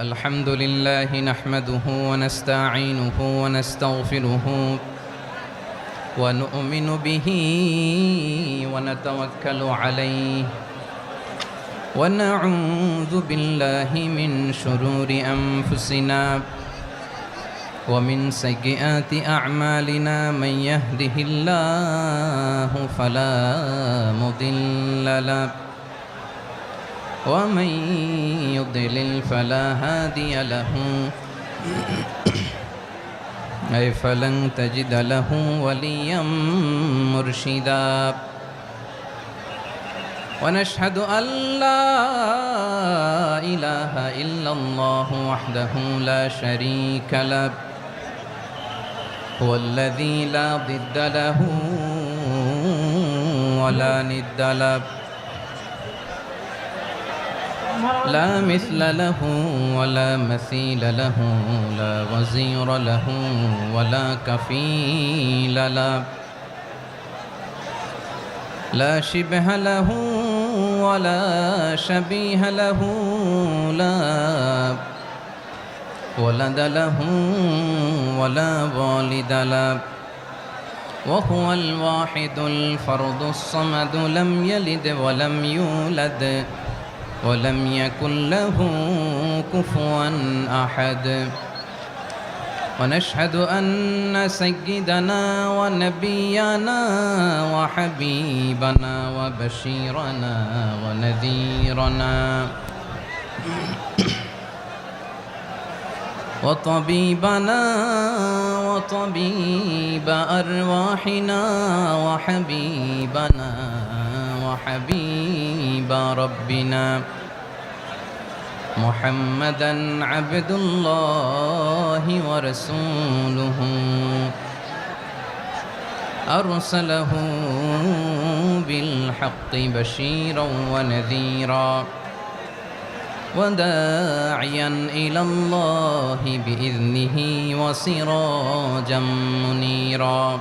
الحمد لله نحمده ونستعينه ونستغفره ونؤمن به ونتوكل عليه ونعوذ بالله من شرور أنفسنا ومن سيئات أعمالنا. من يهده الله فلا مضل له ومن يضلل فلا هادي له أي فلن تجد له وليا مرشدا. ونشهد أن لا إله إلا الله وحده لا شريك له هو الذي لا ضد له ولا ند له لا مثل له ولا مثيل له لا وزير له ولا كفيل له لا شبه له ولا شبيه له لا ولد له ولا والد له وهو الواحد الفرد الصمد لم يلد ولم يولد ولم يكن له كفوا أحد. ونشهد أن سيدنا ونبينا وحبيبنا وبشيرنا ونذيرنا وطبيبنا وطبيب أرواحنا وحبيبنا وحبيب ربنا محمدا عبد الله ورسوله أرسله بالحق بشيرا ونذيرا وداعيا إلى الله بإذنه وسراجا منيرا.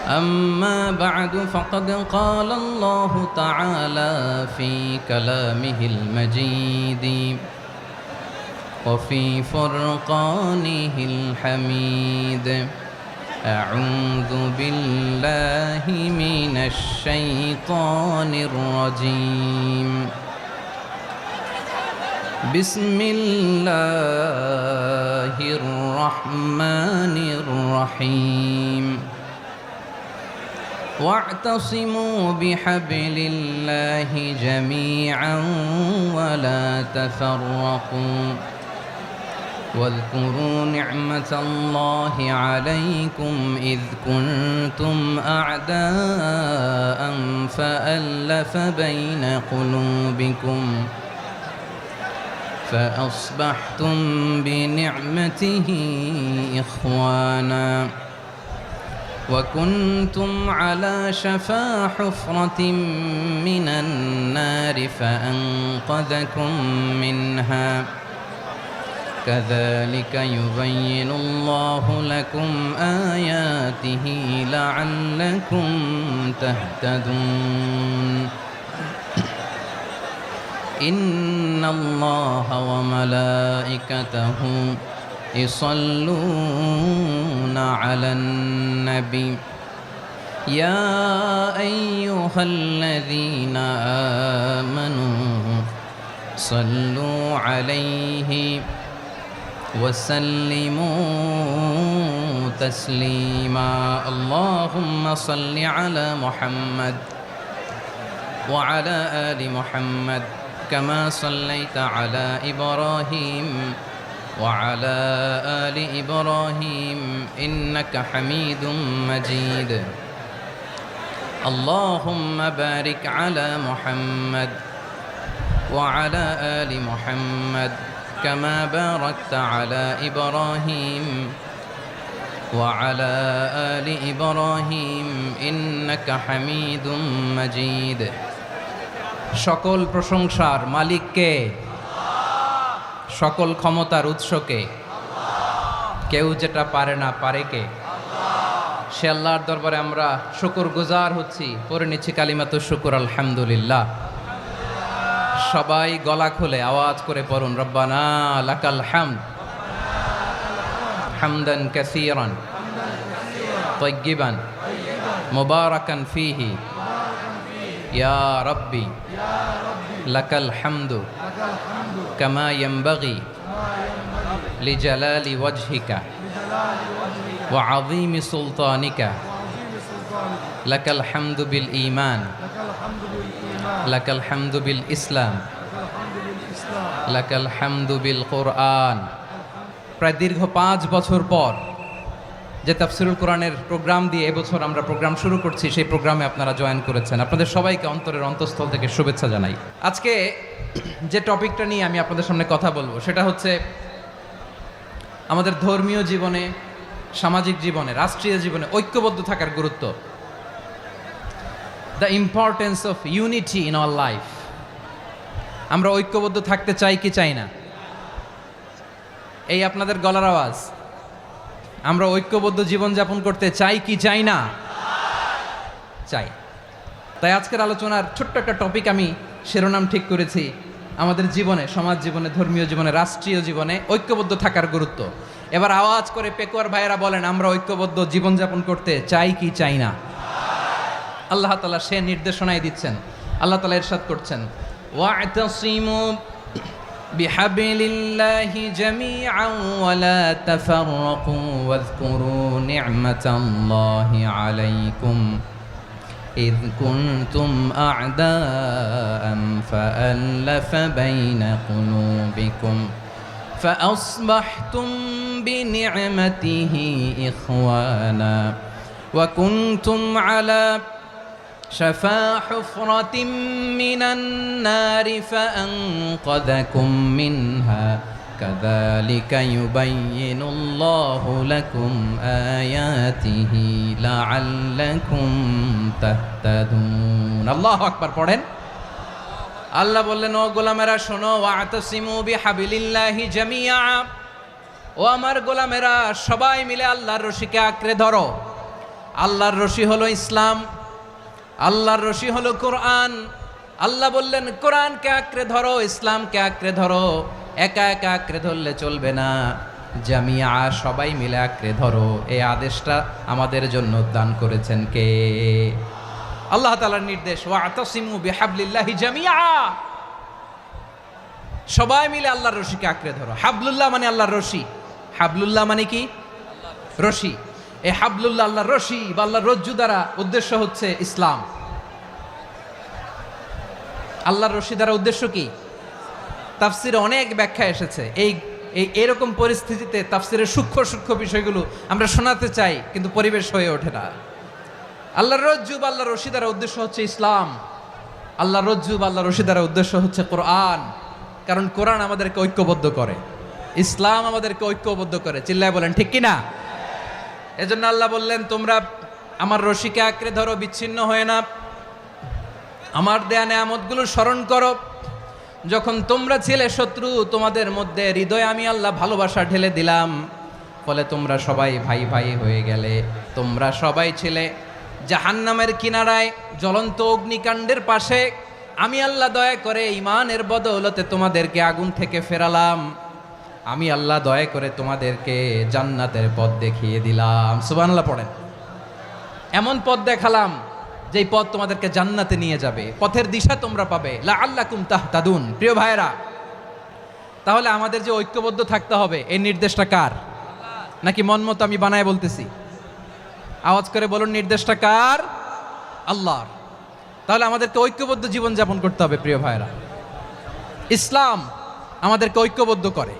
أما بعد فقد قال الله تعالى في كلامه المجيد وفي فرقانه الحميد: أعوذ بالله من الشيطان الرجيم. بسم الله الرحمن الرحيم. واعتصموا بحبل الله جميعا ولا تفرقوا واذكروا نعمة الله عليكم إذ كنتم أعداء فألف بين قلوبكم فأصبحتم بنعمته إخوانا وكنتم على شفا حفرة من النار فأنقذكم منها كذلك يبين الله لكم آياته لعلكم تهتدون. إن الله وملائكته يصلون على النبي يا أيها الذين آمنوا صلوا عليه وسلموا تسليما. اللهم صل على محمد وعلى آل محمد كما صليت على إبراهيم وعلى آل إبراهيم إنك حميد مجيد. اللهم بارك على محمد وعلى آل محمد كما باركت على إبراهيم وعلى آل إبراهيم إنك حميد مجيد. সকল প্রশংসার মালিক কে? সকল ক্ষমতার উৎস কে? কেউ যেটা পারে না পারে কে? সে আল্লাহর দরবারে আমরা শুকর গুজার হচ্ছি, পড়ে নিচ্ছি কালিমাতুশ শুকর আলহামদুলিল্লাহ। সবাই গলা খুলে আওয়াজ করে পড়ুন রব্বানা লাকাল হামদ হামদান কাসীরান তাইয়্যিবান মুবারাকান ফীহি ইয়া রাব্বি লাকাল হামদু কামা ইয়ানবাগি লিজালালি ওয়াজহিকা ওয়া আযীমি সুলতানিকা লাকাল হামদু বিল ঈমান লাকাল হামদু বিল ইসলাম লাকাল হামদু বিল কোরআন। প্রায় দীর্ঘ 5 বছর পর যে তাফসিরুল কোরআনের প্রোগ্রাম দিয়ে এবছর আমরা প্রোগ্রাম শুরু করছি, সেই প্রোগ্রামে আপনারা জয়েন করেছেন। আপনাদের সবাইকে অন্তরের অন্তঃস্থল থেকে শুভেচ্ছা জানাই। আজকে যে টপিকটা নিয়ে আমি আপনাদের সামনে কথা বলবো সেটা হচ্ছে আমাদের ধর্মীয় জীবনে, সামাজিক জীবনে, রাষ্ট্রীয় জীবনে ঐক্যবদ্ধ থাকার গুরুত্ব। The importance of unity in our life. আমরা ঐক্যবদ্ধ থাকতে চাই কি চাই না? এই আপনাদের গলার আওয়াজ। আমরা ঐক্যবদ্ধ জীবনযাপন করতে চাই কি চাই না? চাই। তাই আজকের আলোচনার ছোট্ট একটা টপিক আমি শিরোনাম ঠিক করেছি, আমাদের জীবনে, সমাজ জীবনে, ধর্মীয় জীবনে, রাষ্ট্রীয় জীবনে ঐক্যবদ্ধ থাকার গুরুত্ব। এবার আওয়াজ করে পেকুয়ার ভাইয়েরা বলেন, আমরা ঐক্যবদ্ধ জীবনযাপন করতে চাই কি চাই না? আল্লাহ তাআলা সে নির্দেশনাই দিচ্ছেন। আল্লাহ তাআলা ইরশাদ করছেন, ওয়া'তাসিমু বিহাবলিল্লাহি জামিআন ওয়া লা তাফাররাকু ওয়াযকুরু নি'মাতাল্লাহি আলাইকুম إذ كنتم أعداء فألف بين قلوبكم فأصبحتم بنعمته إخوانا وكنتم على شفا حفرة من النار فأنقذكم منها كذلك يبين الله لكم آياته لعلكم تهتدون। الله أكبر পড়েন। আল্লাহ বললেন, ও গোলামেরা শোনো, ওয়া'তাসিমু বিহাবলিল্লাহি জামিআ, ও আমার গোলামেরা সবাই মিলে আল্লাহর রশিকে আঁকড়ে ধরো। আল্লাহর রশি হলো ইসলাম, আল্লাহর রশি হলো কোরআন। আল্লাহ বললেন কোরআনকে আঁকড়ে ধরো, ইসলামকে আঁকড়ে ধরো। একা একা আঁকড়ে ধরলে চলবে না, জামিয়া সবাই মিলে আঁকড়ে ধরো। এই আদেশটা আমাদের জন্য দান করেছেন কে? আল্লাহ তাআলার নির্দেশ, ওয়া'তাসিমু বিহাবলিল্লাহি জামিআ, সবাই মিলে আল্লাহর রশিকে আঁকড়ে ধরো। হাবলুল্লাহ মানে আল্লাহর রশি। হাবলুল্লাহ মানে কি? রশি। এই হাবলুল্লাহ আল্লাহর রশি বা আল্লাহর রজ্জু দ্বারা উদ্দেশ্য হচ্ছে ইসলাম। আল্লাহর রশি দ্বারা উদ্দেশ্য কি? তাফসিরে অনেক ব্যাখ্যা এসেছে। এরকম পরিস্থিতিতে তাফসিরের সূক্ষ্ম সূক্ষ্ম বিষয়গুলো আমরা শোনাতে চাই, কিন্তু পরিবেশ হয়ে ওঠে না। আল্লাহর রজ্জু বা আল্লাহর রশি দ্বারা উদ্দেশ্য হচ্ছে ইসলাম। আল্লাহর রজ্জু বা আল্লাহর রশি দ্বারা উদ্দেশ্য হচ্ছে কোরআন। কারণ কোরআন আমাদেরকে ঐক্যবদ্ধ করে, ইসলাম আমাদেরকে ঐক্যবদ্ধ করে। চিল্লায় বলেন ঠিক কিনা? এজন্য আল্লাহ বললেন, তোমরা আমার রশিকে আঁকড়ে ধরো, বিচ্ছিন্ন হয়ে না। আমার দেয়া নেয়ামতগুলো স্মরণ করো। যখন তোমরা ছিলে শত্রু, তোমাদের মধ্যে হৃদয়ে আমি আল্লাহ ভালোবাসা ঢেলে দিলাম, ফলে তোমরা সবাই ভাই ভাই হয়ে গেলে। তোমরা সবাই ছিলে জাহান্নামের কিনারায়, জ্বলন্ত অগ্নিকাণ্ডের পাশে। আমি আল্লাহ দয়া করে ঈমানের বদৌলতে তোমাদেরকে আগুন থেকে ফেরালাম। আমি আল্লাহ দয়া করে তোমাদেরকে জান্নাতের পথ দেখিয়ে দিলাম। সুবহানাল্লাহ পড়েন। এমন পথ দেখালাম যেই পথ তোমাদেরকে জান্নাতে নিয়ে যাবে, পথের দিশা তোমরা পাবে। লাআল্লাকুম তাহতাদুন। প্রিয় ভাইরা, তাহলে আমাদের যে ঐক্যবদ্ধ থাকতে হবে, এই নির্দেশটা কার? নাকি মন মতো আমি বানায় বলতেছি? আওয়াজ করে বলুন, নির্দেশটা কার? আল্লাহর। তাহলে আমাদেরকে ঐক্যবদ্ধ জীবনযাপন করতে হবে। প্রিয় ভাইরা, ইসলাম আমাদেরকে ঐক্যবদ্ধ করে।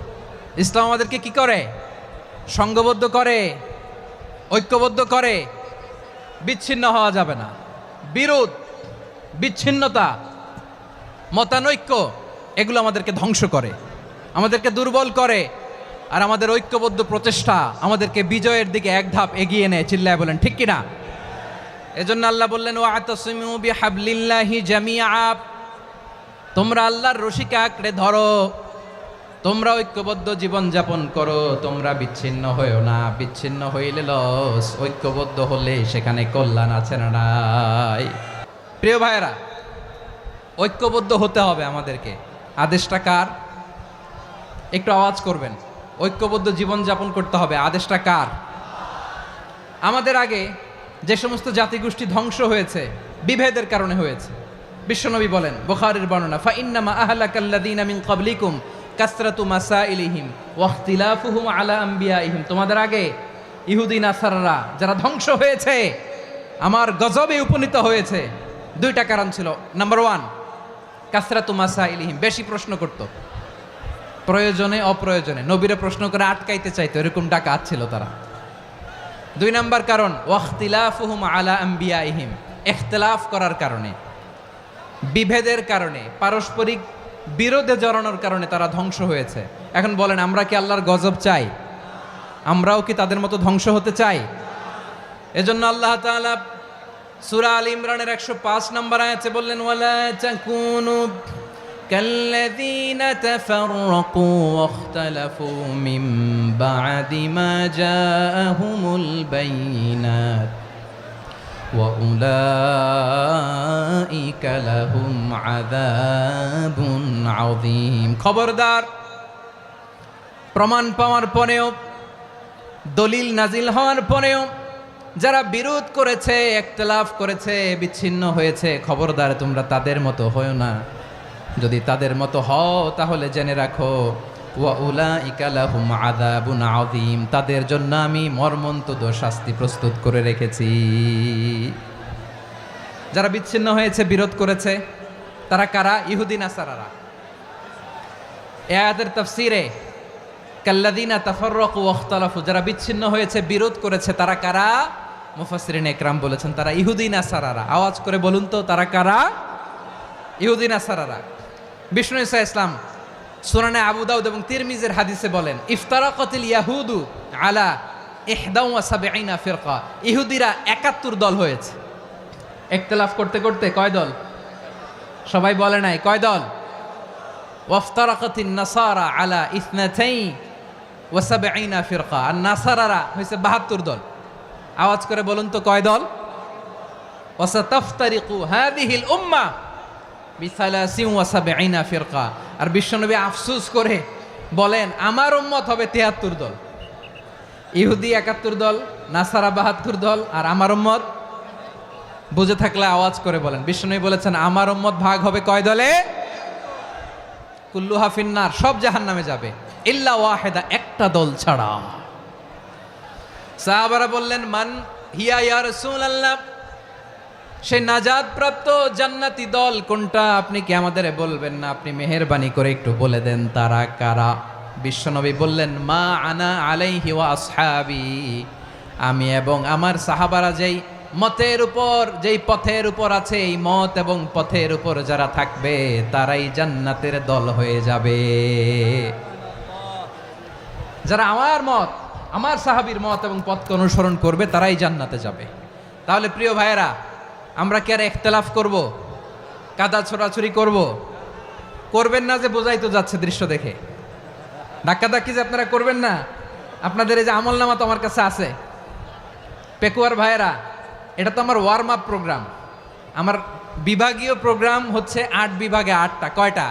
ইসলাম আমাদেরকে কি করে? সংঘবদ্ধ করে, ঐক্যবদ্ধ করে। বিচ্ছিন্ন হওয়া যাবে না। বিরোধ, বিচ্ছিন্নতা, মতানৈক্য, এগুলো আমাদেরকে ধ্বংস করে, আমাদেরকে দুর্বল করে। আর আমাদের ঐক্যবদ্ধ প্রচেষ্টা আমাদেরকে বিজয়ের দিকে এক ধাপ এগিয়ে নেয়। চিল্লায় বলেন ঠিক কিনা? এজন্য আল্লাহ বললেন, ওয়া'তাসিমু বিহাবলিল্লাহি জামিআ, তোমরা আল্লাহর রশিকে আঁকড়ে ধরো, তোমরা ঐক্যবদ্ধ জীবন যাপন করো, তোমরা বিচ্ছিন্ন হইও না। বিচ্ছিন্ন হইলে লস, ঐক্যবদ্ধ হলে সেখানে কল্যাণ আছে না নাই? প্রিয় ভাইয়েরা, ঐক্যবদ্ধ হতে হবে আমাদেরকে। আদেশটা কার? একটু আওয়াজ করবেন। ঐক্যবদ্ধ জীবনযাপন করতে হবে, আদেশটা কার? আমাদের আগে যে সমস্ত জাতিগোষ্ঠী ধ্বংস হয়েছে বিভেদের কারণে হয়েছে। বিশ্বনবী বলেন, বুখারীর বর্ণনা, ফা ইন্নামা আহলাকাল্লাযীনা মিন ক্বাবলিকুম কাসরাতু মাসাইলিহিম ওয়া ইখতিলাফুহুম আলা আমবিয়াইহিম। তোমাদের আগে ইহুদি নাসারারা যারা ধ্বংস হয়েছে, আমার গজবে উপনীত হয়েছে, দুইটা কারণ ছিল। নাম্বার 1, কাসরাতু মাসাইলিহিম, বেশি প্রশ্ন করত, প্রয়োজনে অপ্রয়োজনে নবীরে প্রশ্ন করে আটকাইতে চাইতো, এরকম ডাকাত ছিল তারা। 2 নাম্বার কারণ, ওয়াখতিলাফুহুম আলা আমবিয়াইহিম, ইখতিলাফ করার কারণে, বিভেদের কারণে, পারস্পরিক বিরোধে জড়ানোর কারণে তারা ধ্বংস হয়েছে। এখন বলেন, আমরা কি আল্লাহর গজব চাই? আমরাও কি তাদের মতো ধ্বংস হতে চাই? এজন্য আল্লাহ তাআলা সূরা আল ইমরানের 105 নম্বর আয়াতে বললেন, ওয়ালা তাকুনু কাল্লাযীনা তাফাররাকু ওয়াখতালাফু মিন বা'দি মা জাআহুমুল বাইয়িনাত ওয়া উলাইকা লাহুম আযাবুন আযীম। খবরদার, প্রমাণ পাওয়ার পরেও, দলিল নাজিল হওয়ার পরেও যারা বিরোধ করেছে, ইখতিলাফ করেছে, বিচ্ছিন্ন হয়েছে, খবরদার তোমরা তাদের মতো হও না। যদি তাদের মতো হও তাহলে জেনে রাখো, ওয়া উলাইকা লাহুম আযাবুন আযীম, তাদের জন্য আমি মর্মন্তুদ শাস্তি প্রস্তুত করে রেখেছি। যারা বিচ্ছিন্ন হয়েছে, বিরোধ করেছে, তারা কারা? ইহুদি নাসারারা। এই আয়াতের তাফসীরে কাল্লাযীনা তাফাররাকু ওয়াখতালাফু, যারা বিচ্ছিন্ন হয়েছে, বিরোধ করেছে, তারা কারা? মুফাসসিরিন ইকরাম বলেছেন তারা ইহুদি নাসারারা। আওয়াজ করে বলুন তো, তারা কারা? ইহুদি নাসারারা। বিষ্ণু ঈসা ইসলাম সুনানে আবু দাউদ এবং তিরমিজির হাদিসে বলেন, ইফতারাকাতিল ইয়াহুদু আলা 71 ফিরকা, ইহুদিরা 71 দল হয়েছে। ইখতিলাফ করতে করতে কয় দল? সবাই বলে নাই, কয় দল? ওয়াফতারাকাতিন নাসারা আলা 72 ফিরকা, আর নাসারারা হয়েছে 72 দল। আওয়াজ করে বলুন তো, কয় দল? ওয়াসাতাফতারিকু হাদিহিল উম্মাহ বি73 ফিরকা। আর বিশ্বনবী আফসোস করে বলেন, আমার উম্মত হবে 73 দল। ইহুদি 71 দল, নাসারা 72 দল, আর আমার উম্মত, বুঝে থাকলে আওয়াজ করে বলেন। বিশ্বনবী বলেছেন, আমার উম্মত ভাগ হবে কয় দলে? কুল্লুহা ফিন্নার, সব জাহান্নামে যাবে, ইল্লা ওয়াহিদা, একটা দল ছাড়া। সাহাবারা বললেন, মান হিয়া ইয়া রাসূলুল্লাহ, সেই নাজাত প্রাপ্ত জান্নাতি দল কোনটা? আপনি কি আমাদের বলবেন না? আপনি মেহেরবানি করে একটু বলে দেন তারা কারা। বিশ্বনবী বললেন, মা আনা আলাইহি ওয়া আসহাবি, আমি এবং আমার সাহাবারা যেই মতের উপর, যেই পথের উপর আছে, এই মত এবং পথের উপর যারা থাকবে তারাই জান্নাতের দল হয়ে যাবে। যারা আমার মত, আমার সাহাবীর মত এবং পথকে অনুসরণ করবে তারাই জান্নাতে যাবে। তাহলে প্রিয় ভাইয়েরা, আমরা কি আর ইখতিলাফ করব? কাদা ছোড়াছুরি করব? করবেন না যে বোঝাই তো যাচ্ছে দৃশ্য দেখে। ধাক্কাধাক্কি যে আপনারা করবেন না। আপনাদের এই যে আমলনামা তো আমার কাছে আছে। পেকুয়ার ভাইয়েরা, এটা তো আমার ওয়ার্ম আপ প্রোগ্রাম। আমার বিভাগীয় প্রোগ্রাম হচ্ছে 8 বিভাগে 8টা। কয়টা?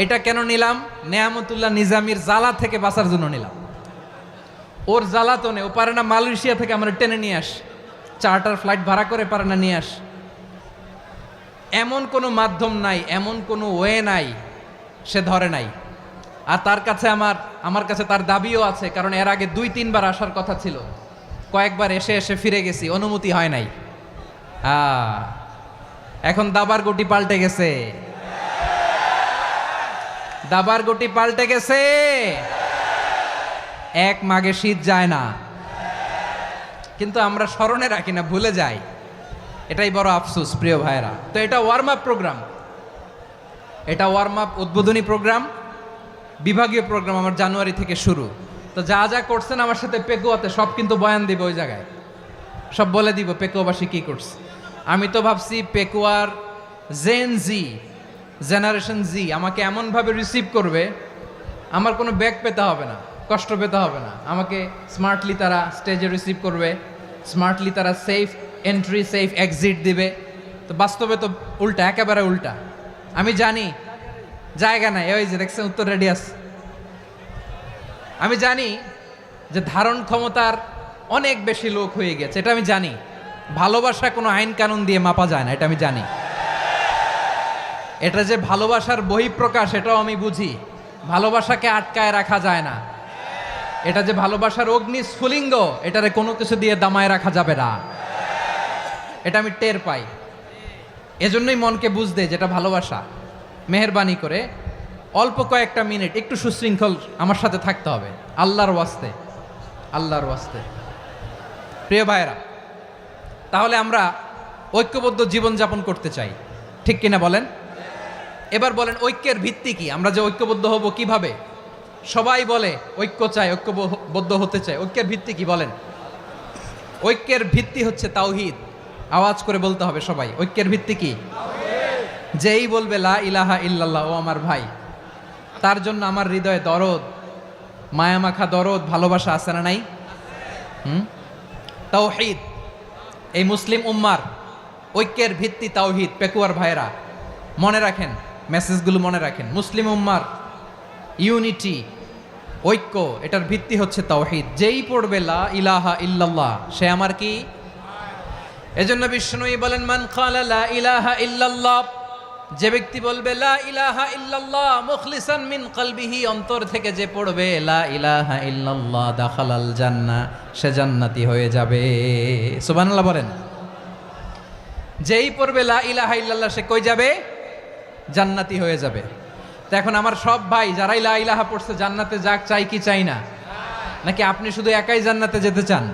এটা কেন নিলাম? নেয়ামতুল্লাহ নিজামীর জ্বালা থেকে বাঁচার জন্য নিলাম। ওর জ্বালাতনে ও পারে না মালয়েশিয়া থেকে আমরা টেনে নিয়ে আস, চার্টার ফ্লাইট ভাড়া করে পারে না নিয়ে আস। এমন কোনো মাধ্যম নাই, এমন কোনো ওয়ে নাই, সে ধরে নাই। আর তার কাছে আমার কাছে তার দাবিও আছে, কারণ এর আগে 2-3 বার আসার কথা ছিল। কয়েকবার এসে এসে ফিরে গেছি, অনুমতি হয় নাই। এখন দাবার গুটি পাল্টে গেছে, দাবার গুটি পাল্টে গেছে। এক মাঘে শীত যায় না, কিন্তু আমরা স্মরণে রাখি না, ভুলে যাই। এটাই বড় আফসোস প্রিয় ভাইরা। তো এটা ওয়ার্ম আপ প্রোগ্রাম, এটা ওয়ার্ম আপ উদ্বোধনী প্রোগ্রাম, বিভাগীয় প্রোগ্রাম আমার জানুয়ারি থেকে শুরু। তো যা যা করছেন আমার সাথে পেকুয়াতে সব কিন্তু বয়ান দিব, ওই জায়গায় সব বলে দিব পেকুয়াবাসী কি করছে। আমি তো ভাবছি পেকুয়ার জেনারেশন জি আমাকে এমনভাবে রিসিভ করবে, আমার কোনো ব্যাগ পেতে হবে না, কষ্ট পেতে হবে না। আমাকে স্মার্টলি তারা স্টেজে রিসিভ করবে, স্মার্টলি তারা সেফ এন্ট্রি সেফ এক্সিট দিবে। তো বাস্তবে তো উল্টা, একেবারে উল্টা। আমি জানি জায়গা নাই, ওই যে দেখছেন উত্তর রেডি আছে। আমি জানি যে ধারণ ক্ষমতার অনেক বেশি লোক হয়ে গেছে, এটা আমি জানি। ভালোবাসা কোনো আইন কানুন দিয়ে মাপা যায় না, এটা আমি জানি। এটা যে ভালোবাসার বহিঃপ্রকাশ এটাও আমি বুঝি। ভালোবাসাকে আটকায় রাখা যায় না। এটা যে ভালোবাসার অগ্নি স্ফুলিঙ্গ, এটারে কোনো কিছু দিয়ে দামায় রাখা যাবে না, এটা আমি টের পাই। এজন্যই মনকে বুঝতে যেটা ভালোবাসা। মেহেরবানি করে অল্প কয়েকটা মিনিট একটু সুশৃঙ্খল আমার সাথে থাকতে হবে, আল্লাহর ওয়াস্তে, আল্লাহর ওয়াস্তে। প্রিয় ভাইয়েরা, তাহলে আমরা ঐক্যবদ্ধ জীবনযাপন করতে চাই, ঠিক কিনা বলেন? এবার বলেন ঐক্যের ভিত্তি কি? আমরা যে ঐক্যবদ্ধ হব কিভাবে? সবাই বলে ঐক্য চাই, ঐক্যবদ্ধ হতে চাই। ঐক্যের ভিত্তি কি বলেন? ঐক্যের ভিত্তি হচ্ছে তাওহীদ। আওয়াজ করে বলতে হবে সবাই, ঐক্যের ভিত্তি কি? যেই বলবে লা ইলাহা ইল্লাল্লাহ, ও আমার ভাই, তার জন্য আমার হৃদয়ে দরদ, মায়ামাখা দরদ, ভালোবাসা আছে না নাই? তাওহীদ। এই মুসলিম উম্মার ঐক্যের ভিত্তি তাওহীদ। পেকুয়ার ভাইরা মনে রাখেন, মেসেজগুলো মনে রাখেন। মুসলিম উম্মার ইউনিটি, ঐক্য, এটার ভিত্তি হচ্ছে তাওহীদ। যেই পড়বে লা ইলাহা ইল্লাল্লাহ, সে আমার কি? এজন্য বিষ্ণুই বলেন মান ক্বালা লা ইলাহা ইল্লাল্লাহ, যে ব্যক্তি বলবে লা ইলাহা ইল্লাল্লাহ মুখলিসান মিন কলবিহি, অন্তর থেকে যে পড়বে লা ইলাহা ইল্লাল্লাহ, দাখালাল জান্নাহ, সে জান্নাতি হয়ে যাবে। সুবহানাল্লাহ বলেন। যেই পড়বে লা ইলাহা ইল্লাল্লাহ, সে কই যাবে? জান্নাতি হয়ে যাবে। তো এখন আমার সব ভাই যারাই লা ইলাহা পড়ছে জান্নাতে যাক, চাই কি চাই না? নাকি আপনি শুধু একাই জান্নাতে যেতে চান?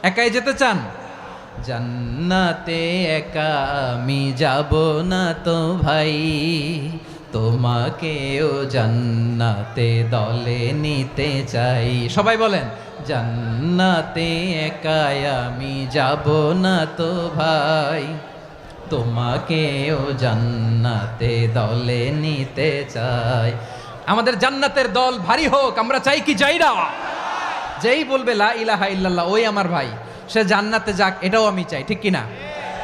একাই যেতে চান? জান্নাতে একা আমি যাব না তো ভাই, তোমাকেও জান্নাতে দলে নিতে চাই। সবাই বলেন জান্নাতে একা আমি যাব না তো ভাই, তোমাকেও জান্নাতে দলে নিতে চাই। আমাদের জান্নাতের দল ভারী হোক, আমরা চাই কি চাই না? যেই বলবে লা ইলাহা ইল্লাল্লাহ, ওই আমার ভাই, সে জান্নাতে যাক, এটাও আমি চাই, ঠিক কিনা?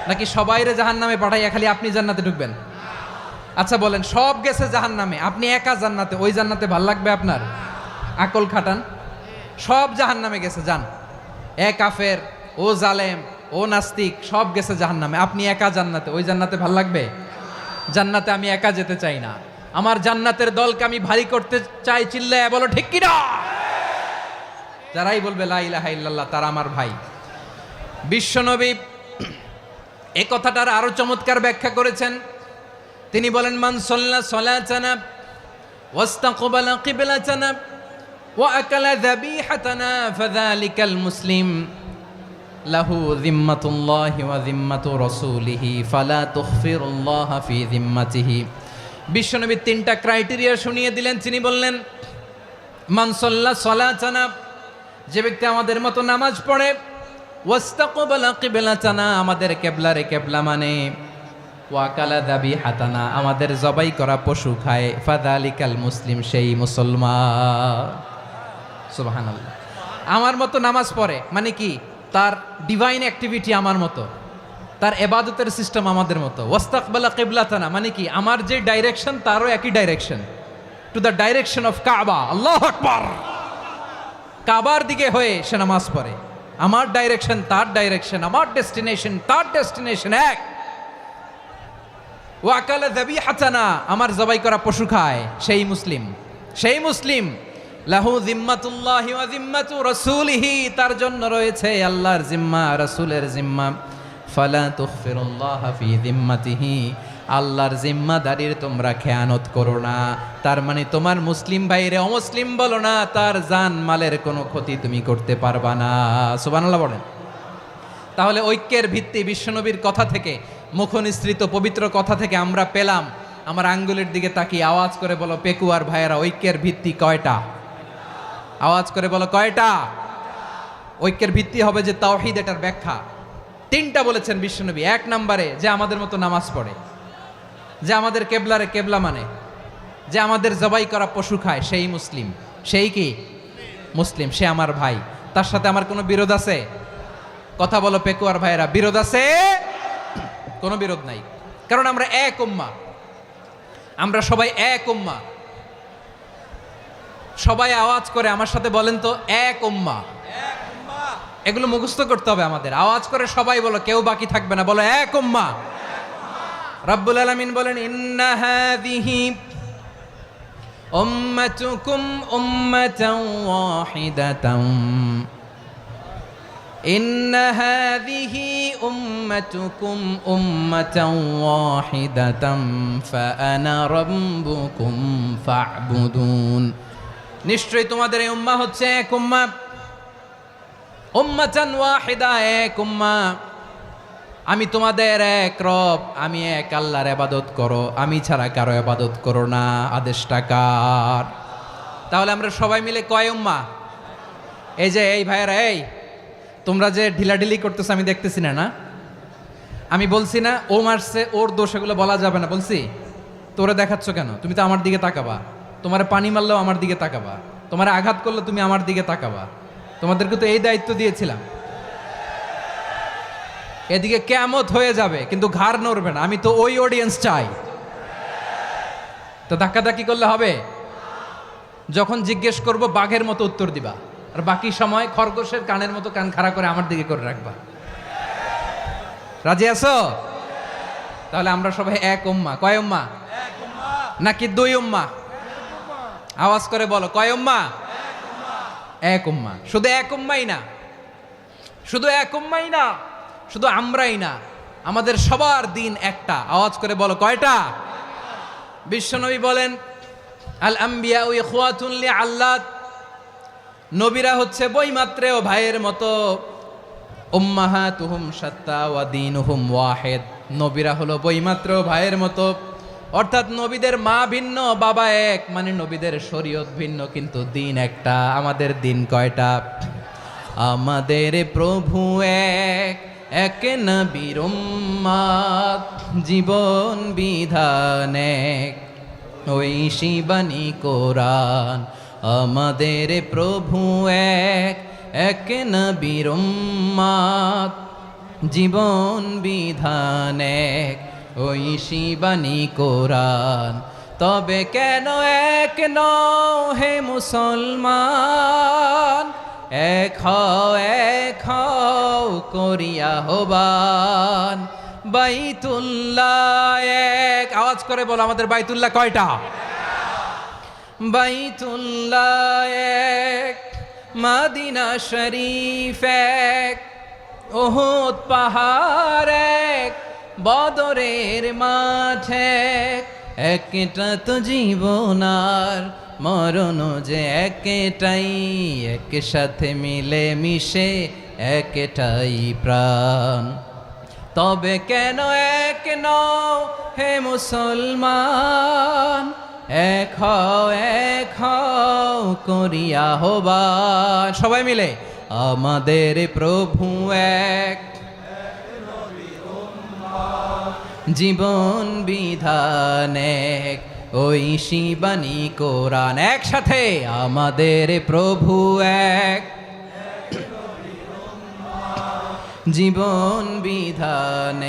নাকি সবাইরে জাহান্নামে পাঠাইয়া খালি আপনি জান্নাতে ঢুকবেন? আচ্ছা বলেন, সব গেছে জাহান্নামে, আপনি একা জান্নাতে, ওই জান্নাতে ভাল লাগবে আপনার? আকল খাটান। সব জাহান্নামে গেছে, যান। এ কাফের, ও জালেম, ও নাস্তিক, সব গেছে জাহান্নামে, আপনি একা জান্নাতে, ওই জান্নাতে ভাল লাগবে? জান্নাতে আমি একা যেতে চাই না, আমার জান্নাতের দলকে আমি ভারী করতে চাই। চিল্লায় বলো ঠিক কিনা? যারাই বলবে লা ইলাহা ইল্লাল্লাহ, তারা আমার ভাই। বিশ্বনবী এই কথাটার আরো চমৎকার ব্যাখ্যা করেছেন। তিনি বলেন মান সাল্লা সালাতানা ওয়াস্তাকবালা কিবলাতানা ওয়া আকালা যাবিহাতানা ফাযালিকাল মুসলিম লাহু যিম্মাতুল্লাহি ওয়া যিম্মাতু রাসূলিহি ফালা তুখফিরুল্লাহা ফি যিম্মাতিহি। বিশ্বনবী তিনটা ক্রাইটেরিয়া শুনিয়ে দিলেন। তিনি বললেন মান সাল্লা সালাতানা, যে ব্যক্তি আমাদের মতো নামাজ পড়ে, ওয়াস্তাকবালা কিবলাতানা, আমাদের কিবলারে কিবলা মানে, ওয়া আকালা যাবিহাতানা, আমাদের জবাই করা পশু খায়, ফাযালিকাল মুসলিম, সেই মুসলমান। সুবহানাল্লাহ। আমার মতো নামাজ পড়ে মানে কি? তার ডিভাইন অ্যাক্টিভিটি আমার মতো, তার ইবাদতের সিস্টেম আমাদের মতো। ওয়াস্তাকবালা কিবলাতানা মানে কি? আমার যে ডাইরেকশন তারও একই direction, to the direction of কাবা। আল্লাহু আকবার। কাবার দিকে হয়ে সে নামাজ পড়ে। আমার ডাইরেকশন তার ডাইরেকশন, আমার ডেস্টিনেশন তার ডেস্টিনেশন এক। ওয়া আকালা যাবিহাতানা, আমার জবাই করা পশু খায়, সেই মুসলিম। সেই মুসলিম লাহু যিম্মাতুল্লাহি ওয়া যিম্মাতু রাসূলিহি, তার জন্য রয়েছে আল্লাহর জিম্মা, রাসূলের জিম্মা। ফালা তুখফিরুল্লাহা ফি যিম্মাতিহি, আল্লাহর জিম্মাদারির তোমরা খেয়ানত করো না। তার মানে তোমার মুসলিম ভাইরে অমুসলিম বলো না, তার জান মালের কোনো ক্ষতি তুমি করতে পারবা না। সুবহানাল্লাহ বলেন। তাহলে ঐক্যের ভিত্তি বিশ্বনবীর কথা থেকে, মুখনিসৃত পবিত্র কথা থেকে আমরা পেলাম। আমার আঙ্গুলের দিকে তাকিয়ে আওয়াজ করে বলো পেকুয়ার ভাইয়েরা, ঐক্যের ভিত্তি কয়টা? আওয়াজ করে বলো কয়টা? ঐক্যের ভিত্তি হবে যে তাওহীদ, এটার ব্যাখ্যা তিনটা বলেছেন বিশ্বনবী। এক নম্বরে যে আমাদের মতো নামাজ পড়ে, যে আমাদের কেবলারে কেবলা মানে, যে আমাদের জবাই করা পশু খায়, সেই মুসলিম। সেই কি? মুসলিম, সে আমার ভাই। তার সাথে আমার কোনো বিরোধ আছে? কথা বলো পেকুয়ার ভাইয়েরা, বিরোধ আছে? কোনো বিরোধ নাই, কারণ আমরা এক উম্মাহ। আমরা সবাই এক উম্মাহ। সবাই আওয়াজ করে আমার সাথে বলেন তো, এক উম্মাহ। এগুলো মুখস্থ করতে হবে আমাদের। আওয়াজ করে সবাই বলো, কেউ বাকি থাকবে না, বলো এক উম্মাহ। রব্বুল আলামিন বলেন, ইন্না হাযিহি উম্মাতুকুম উম্মাতান ওয়াহিদাতান, ইন্না হাযিহি উম্মাতুকুম উম্মাতান ওয়াহিদাতান ফাআনা রাব্বুকুম ফা'বুদুন। নিশ্চয়ই তোমাদের এই উম্মাহ হচ্ছে এক উম্মাহ। উম্মাতান ওয়াহিদা, এক উম্মাহ। আমি তোমাদের এক রব, আমি এক আল্লাহর ইবাদত করো, আমি ছাড়া কারো ইবাদত করো না। আদেশটা কার? তাহলে আমরা সবাই মিলে কয় উম্মাহ? এই যে এই ভাইয়েরা, এই তোমরা যে ঢিলাঢিলি করতেছো আমি দেখতেছি না, না আমি বলছি না ও মারছে ওর দোষ, এগুলো বলা যাবে না বলছি? তোরে দেখাচ্ছ কেন? তুমি তো আমার দিকে তাকাবা। তোমার পানি মারলেও আমার দিকে তাকাবা, তোমার আঘাত করলে তুমি আমার দিকে তাকাবা। তোমাদেরকে তো এই দায়িত্ব দিয়েছিলাম। এদিকে কিয়ামত হয়ে যাবে কিন্তু ঘাড় নড়বে না, আমি তো ওই অডিয়েন্স চাই। তো ধাক্কাধাক্কি করলে হবে? যখন জিজ্ঞেস করব বাঘের মতো উত্তর দিবা, আর বাকি সময় খরগোশের কানের মতো কান খাড়া করে আমার দিকে করে রাখবা। রাজি আছো? তাহলে আমরা সবাই এক উম্মাহ। কয় উম্মাহ? নাকি দুই উম্মাহ? আওয়াজ করে বলো, কয় উম্মাহ? এক উম্মাহ। শুধু এক উম্মাই না, শুধু এক উম্মাই না, শুধু আমরাই না, আমাদের সবার দিন একটা। আওয়াজ করে বলো, কয়টা? বিশ্বনবী বলেন, আল আম্বিয়া ইখওয়াতুন লিআল্লাত, নবীরা হচ্ছে বৈমাত্রেয় ভাইয়ের মতো। উম্মাহাতুহুম শাত্তা ওয়া দীনুহুম ওয়াহিদ, নবীরা হলো বৈমাত্রেয় ভাইয়ের মতো। অর্থাৎ নবীদের মা ভিন্ন, বাবা এক, মানে নবীদের শরীয়ত ভিন্ন, কিন্তু দিন একটা। আমাদের দিন কয়টা? আমাদের প্রভু এক, এক নবীর উম্মাত, জীবন বিধান এক, ওই শিবানী কোরআন। আমাদের প্রভু এক, এক নবীর উম্মাত, জীবন বিধান এক, ওই শিবানী কোরআন। তবে কেন এক নও হে মুসলমান? এক হও করিয়া হবান। বাইতুল্লাহ এক। আওয়াজ করে বলো, আমাদের বাইতুল্লাহ কয়টা? বাইতুল্লাহ এক, মদিনা শরীফ এক, উহুদ পাহাড় এক, বদরের মাঠ এক। একটা তো জীবন আর মরণ যে একটাই, একসাথে মিলে মিশে একটাই প্রাণ। তবে কেন এক নও হে মুসলমান? এক হও করিয়া হবান। সবাই মিলে, আমাদের প্রভু এক, জীবন বিধান এক, ওই শিবানী কোরআন। একসাথে, আমাদের প্রভু এক, জীবন বিধান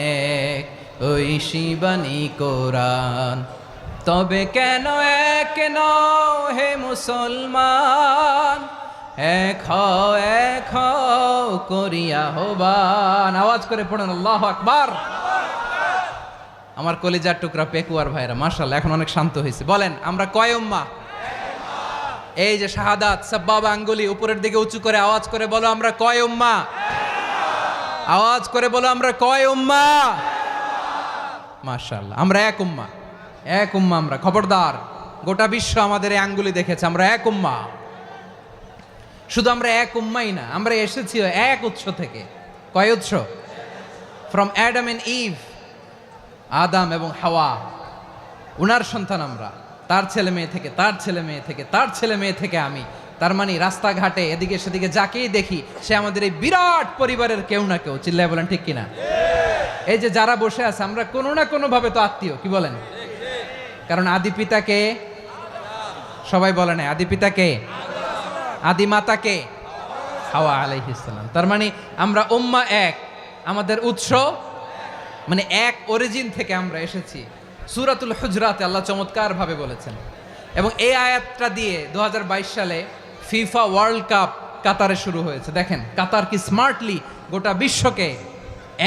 এক, ওই শিবানী কোরআন। তবে কেন এক নও হে মুসলমান? এক হও করিয়া হবান। আওয়াজ করে পড়ুন, আল্লাহু আকবার। আমার কলিজার টুকরা পেকুয়ার ভাইরা মাশাআল্লাহ এখন অনেক শান্ত হয়েছে। বলেন, আমরা কয় উম্মাহ? এই যে শাহাদাত সাব্বাবা আঙ্গুলি উপরের দিকে উঁচু করে আওয়াজ করে বলো, আমরা কয় উম্মাহ? আওয়াজ করে বলো, আমরা কয় উম্মাহ? মাশাআল্লাহ, আমরা এক উম্মাহ। এক উম্মাহ আমরা। খবরদার, গোটা বিশ্ব আমাদের এই আঙ্গুলি দেখেছে, আমরা এক উম্মাহ। শুধু আমরা এক উম্মাই না, আমরা এসেছি এক উৎস থেকে। কয় উৎস? ফ্রম অ্যাডাম এন্ড ইভ, আদাম এবং হাওয়া, উনার সন্তান আমরা। তার ছেলে মেয়ে থেকে, তার ছেলে মেয়ে থেকে, তার ছেলে মেয়ে থেকে আমি। তার মানে রাস্তাঘাটে এদিকে সেদিকে যাকেই দেখি সে আমাদের এই বিরাট পরিবারের কেউ না কেউ। চিল্লায় বলেন ঠিক কিনা? এই যে যারা বসে আছে, আমরা কোনো না কোনো ভাবে তো আত্মীয়। কি বলেন? কারণ আদি পিতাকে সবাই বলে না, আদি পিতাকে, আদি মাতাকে হাওয়া আলাইহিস সালাম। তার মানে আমরা উম্মাহ এক, আমাদের উৎস মানে এক অরিজিন থেকে আমরা এসেছি। সূরাতুল হুজরাতে আল্লাহ চমৎকার ভাবে বলেছেন। এবং এই আয়াতটা দিয়ে 2022 সালে ফিফা ওয়ার্ল্ড কাপ কাতারে শুরু হয়েছে। দেখেন কাতার কি স্মার্টলি গোটা বিশ্বকে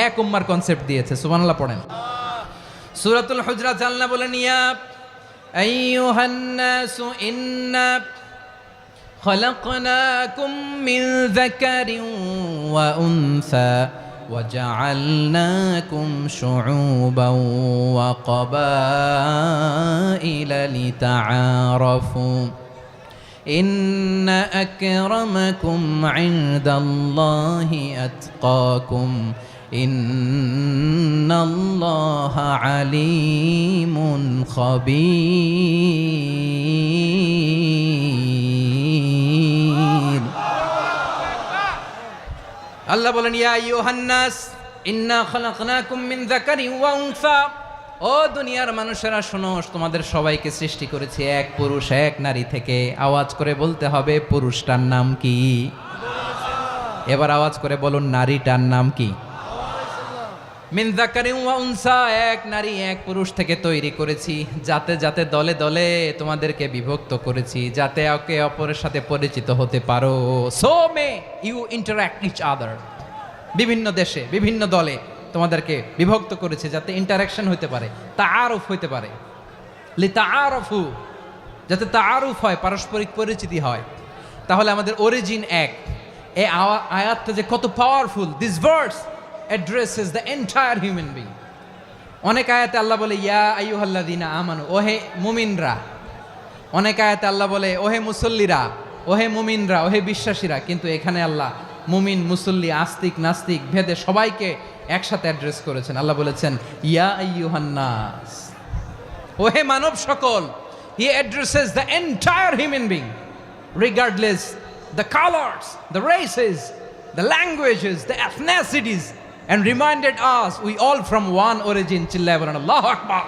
এক উম্মার কনসেপ্ট দিয়েছে। সুবহানাল্লাহ পড়েন। সূরাতুল হুজরাত আল্লাহ বলেন, ইয়া আইয়ুহান নাসু ইন্না খলাকনাকুম মিন যাকারিন ওয়া উনসা وجعلناكم شعوبا وقبائل لتعارفوا إن أكرمكم عند الله أتقاكم إن الله عليم خبير আল্লাহ বলেন, ইয়া আইয়ুহান নাস ইন্না খলাকনাকুম মিন যাকারিন ওয়া উনসা, ও দুনিয়ার মানুষেরা শোনো, তোমাদের সবাইকে সৃষ্টি করেছি এক পুরুষ এক নারী থেকে। আওয়াজ করে বলতে হবে পুরুষটার নাম কি? এবার আওয়াজ করে বলুন নারীটার নাম কি? মিন যাকারিন ওয়া উনসা, এক নারী এক পুরুষ থেকে তৈরি করেছি, যাতে যাতে দলে দলে তোমাদেরকে বিভক্ত করেছি, যাতে একে অপরের সাথে পরিচিত হতে পারো। So may you interact each other, বিভিন্ন দেশে বিভিন্ন দলে তোমাদেরকে বিভক্ত করেছে যাতে ইন্টারাকশন হতে পারে, তাআরুফ হতে পারে। লিতাআরফু, যাতে তাআরুফ হয়, পারস্পরিক পরিচিতি হয়। তাহলে আমাদের অরিজিন এক। এই আয়াতটা যে কত powerful! This verse addresses the entire human being. অনেক আয়াতে আল্লাহ বলে ইয়া আইয়ুহাল্লাযীনা আমানু, ওহে মুমিনরা। অনেক আয়াতে আল্লাহ বলে ওহে মুসল্লিরা, ওহে মুমিনরা, ওহে বিশ্বাসীরা। কিন্তু এখানে আল্লাহ মুমিন মুসল্লি আস্তিক নাস্তিক ভেদে সবাইকে একসাথে অ্যাড্রেস করেছেন। আল্লাহ বলেছেন ইয়া আইয়ুহান নাস, ওহে মানব সকল। He addresses the entire human being regardless the colors, the races, the languages, the ethnicities, and reminded us we all from one origin. চিল্লায় বলেন আল্লাহু আকবার।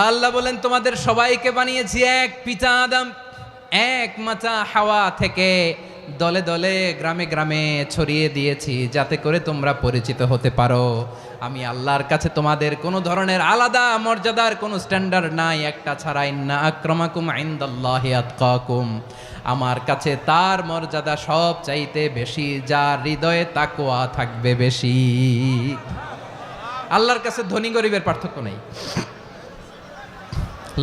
আল্লাহ বলেন তোমাদের সবাইকে বানিয়েছি এক পিতা আদম, এক মাতা হাওয়া থেকে, দলে দলে গ্রামে গ্রামে ছড়িয়ে দিয়েছি যাতে করে তোমরা পরিচিত হতে পারো। আমি আল্লাহর কাছে তোমাদের কোনো ধরনের আলাদা মর্যাদার কোনো স্ট্যান্ডার্ড নাই, একটা ছাড়া। ইন্না আক্রামাকুম ইনদাল্লাহি আতকাকুম, আমার কাছে তার মর্যাদা সব চাইতে বেশি যার হৃদয়ে তাকওয়া থাকবে বেশি। আল্লাহর কাছে ধনী গরিবের পার্থক্য নাই,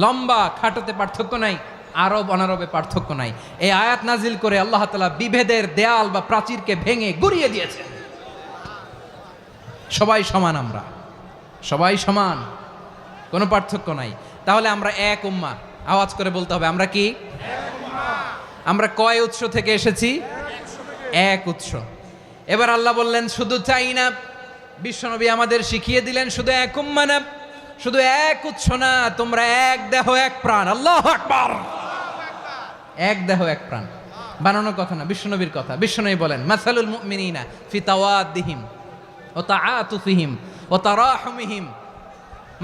লম্বা খাটোতে পার্থক্য নাই, আরব অনারবে পার্থক্য নাই। এই আয়াত নাজিল করে আল্লাহ তাআলা বিভেদের দেয়াল বা প্রাচীরকে ভেঙে গুড়িয়ে দিয়েছেন। সবাই সমান, আমরা সবাই সমান, কোনো পার্থক্য নাই। তাহলে আমরা এক উম্মাহ। আওয়াজ করে বলতে হবে আমরা কি? আমরা কয় উৎস থেকে এসেছি? এক উৎস। এবার আল্লাহ বললেন শুধু চাই না, বিশ্বনবী আমাদের শিখিয়ে দিলেন শুধু এক উম্মাহ না, শুধু এক উৎস না, তোমরা এক দেহ এক প্রাণ। আল্লাহু আকবার। এক দেহ এক প্রাণ বানানোর কথা না, বিশ্বনবীর কথা। বিশ্বনবী বলেন মাসালুল মুমিনিনা ফি তাওয়াদ্দিহিম ওয়া তাআতুফিহিম ওয়া তারাহুমিহিম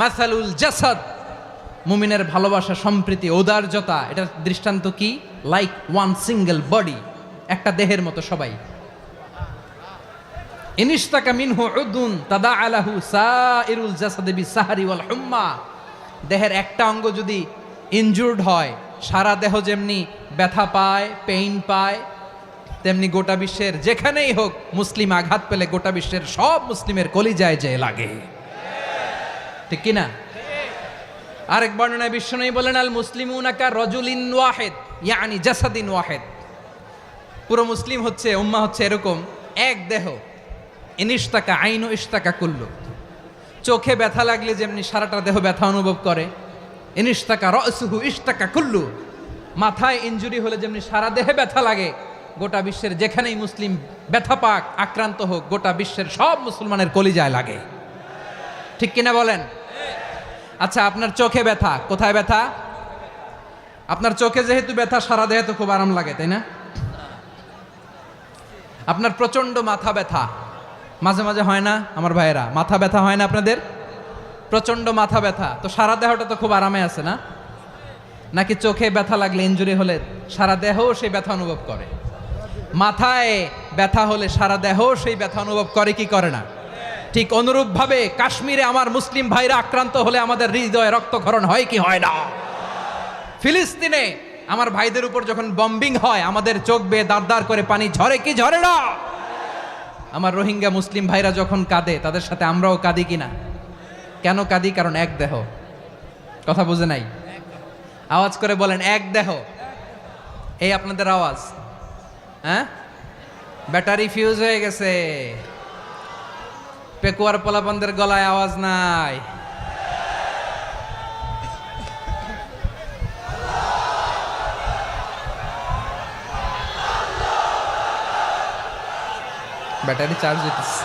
মাসালুল জাসাদ, মুমিনের ভালোবাসা, সম্প্রীতি, ঔদার্যতা, এটার দৃষ্টান্ত কি? লাইক ওয়ান সিঙ্গেল বডি, একটা দেহের মতো সবাই। ইনিশতাকা মিনহু উদুন তাদাআ লাহু সাইরুল জাসাদি বিসাহরি ওয়াল হুম্মা, দেহের একটা অঙ্গ যদি ইনজুর্ড হয় সারা দেহ যেমনি ব্যথা পায়, পেইন পায়, তেমনি গোটা বিশ্বের যেখানেই হোক মুসলিম আঘাত পেলে গোটা বিশ্বের সব মুসলিমের কলিজায় যে লাগে, ঠিক কিনা? আরেক বর্ণনায় বিশ্বনবী বলেন আল মুসলিমুনা কা রাজুলিন ওয়াহিদ ইয়ানি জাসাদিন ওয়াহিদ, পুরো মুসলিম হচ্ছে, উম্মাহ হচ্ছে এরকম এক দেহ। ইনিশতাকা আইনু ইশতাকা কুল্লু, চোখে ব্যথা লাগলে যেমনি সারাটা দেহ ব্যথা অনুভব করে, ইনিশতাকা রাসুহু ইশতাকা কুল্লু, মাথায় ইনজুরি হলে যেমনি সারা দেহে ব্যথা লাগে, গোটা বিশ্বের যেখানেই মুসলিম ব্যথা পাক, আক্রান্ত হোক, গোটা বিশ্বের সব মুসলমানের কলিজায় লাগে, ঠিক কিনা বলেন? আচ্ছা, আপনার চোখে ব্যথা, কোথায় ব্যথা? আপনার চোখে যেহেতু ব্যথা, সারা দেহে তো খুব আরাম লাগে, তাই না? আপনার প্রচন্ড মাথা ব্যথা মাঝে মাঝে হয় না আমার ভাইয়েরা? মাথা ব্যথা হয় না আপনাদের? প্রচন্ড মাথা ব্যথা, তো সারা দেহটা তো খুব আরামে আছে না? নাকি চোখে ব্যথা লাগলে, ইনজুরি হলে সারা দেহ সেই ব্যথা অনুভব করে? মাথায় ব্যথা হলে সারা দেহ সেই ব্যথা অনুভব করে কি করে না? ঠিক অনুরূপভাবে কাশ্মীরে আমার মুসলিম ভাইরা আক্রান্ত হলে আমাদের হৃদয়ে রক্তক্ষরণ হয় কি হয় না? ফিলিস্তিনে আমার ভাইদের উপর যখন বম্বিং হয় আমাদের চোখ বেয়ে দাঁড় দাঁড় করে পানি ঝরে কি ঝরে না? আমার রোহিঙ্গা মুসলিম ভাইরা যখন কাঁদে তাদের সাথে আমরাও কাঁদি কিনা? কেন কাঁদি? কারণ এক দেহ। কথা বুঝে নাই? আওয়াজ করে বলেন এক দেহ। এই আপনাদের আওয়াজ, হ্যাঁ? ব্যাটারি ফিউজ হয়ে গেছে, পেকুয়ার পোলাপানদের গলায় আওয়াজ নাই। ব্যাটারি চার্জ হইতেছে।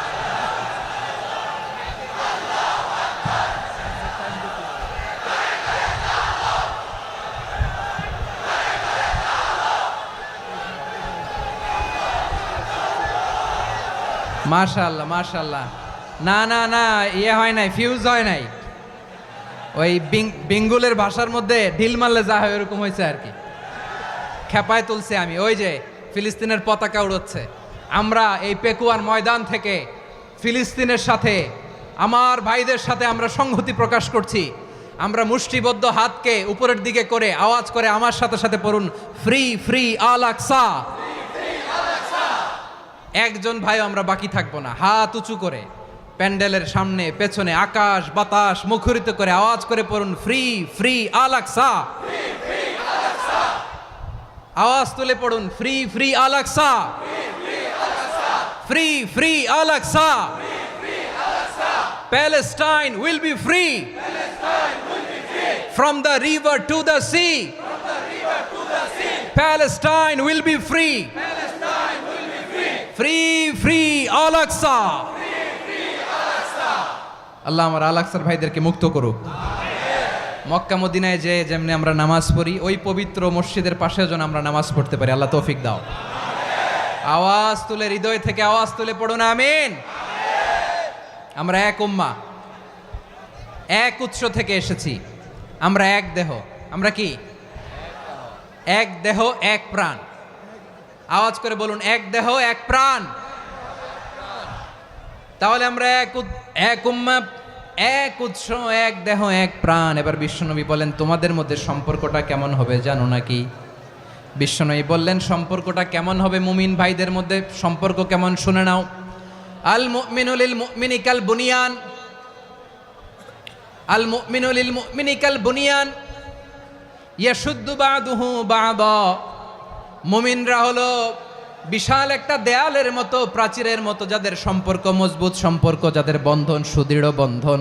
মাশাআল্লাহ মাশাআল্লাহ। না না না, ইয়ে হয় নাই, ফিউজ হয় নাই। ওই বেঙ্গলের ভাষার মধ্যে ঢিল মারলে যা হয় এরকম হয়েছে আর কি। খেপায় তুলছে আমি। ওই যে ফিলিস্তিনের পতাকা উড়োচ্ছে। আমরা এই পেকুয়ার ময়দান থেকে ফিলিস্তিনের সাথে, আমার ভাইদের সাথে আমরা সংহতি প্রকাশ করছি। আমরা মুষ্টিবদ্ধ হাতকে উপরের দিকে করে আওয়াজ করে আমার সাথে সাথে পড়ুন, ফ্রি ফ্রি আল আকসা। একজন ভাই আমরা বাকি থাকবো না। হাত উঁচু করে প্যান্ডেলের সামনে পেছনে আকাশ বাতাস মুখরিত করে আওয়াজ করে পড়ুন, ফ্রি ফ্রি আল আকসা। আওয়াজ তুলে পড়ুন, free free Al Aqsa, free free Al Aqsa. Palestine will be free from the river to the sea. Palestine will be free. Free free Al Aqsa. আল্লাহ আমার আল আকসার ভাইদেরকে মুক্ত করুক। মক্কা মদিনায় যে যেমনি আমরা নামাজ পড়ি ওই পবিত্র মসজিদের পাশে যেন আমরা নামাজ পড়তে পারি। আল্লাহ তৌফিক দাও। আওয়াজ তুলে, হৃদয় থেকে আওয়াজ তুলে পড়ুন আমিন। আমরা এক উম্মাহ, এক উৎস থেকে এসেছি। আমরা এক দেহ। আমরা কি? এক দেহ এক প্রাণ। আওয়াজ করে বলুন, এক দেহ এক প্রাণ। তাহলে আমরা এক উম্মাহ, এক উৎস, এক দেহ এক প্রাণ। এবার বিশ্বনবী বলেন, তোমাদের মধ্যে সম্পর্কটা কেমন হবে জানো নাকি? বিশ্বনবী বললেন, সম্পর্কটা কেমন হবে মুমিন ভাইদের মধ্যে? সম্পর্ক কেমন শুনে নাও। আল মুমিনু লিল মুমিনি কাল বুনিয়ান, আল মুমিনু লিল মুমিনি কাল বুনিয়ান ইয়াশুদ্দু বাদুহু বাদা। মুমিনরা হলো বিশাল একটা দেয়ালের মতো, প্রাচীরের মতো, যাদের সম্পর্ক মজবুত সম্পর্ক, যাদের বন্ধন সুদৃঢ় বন্ধন,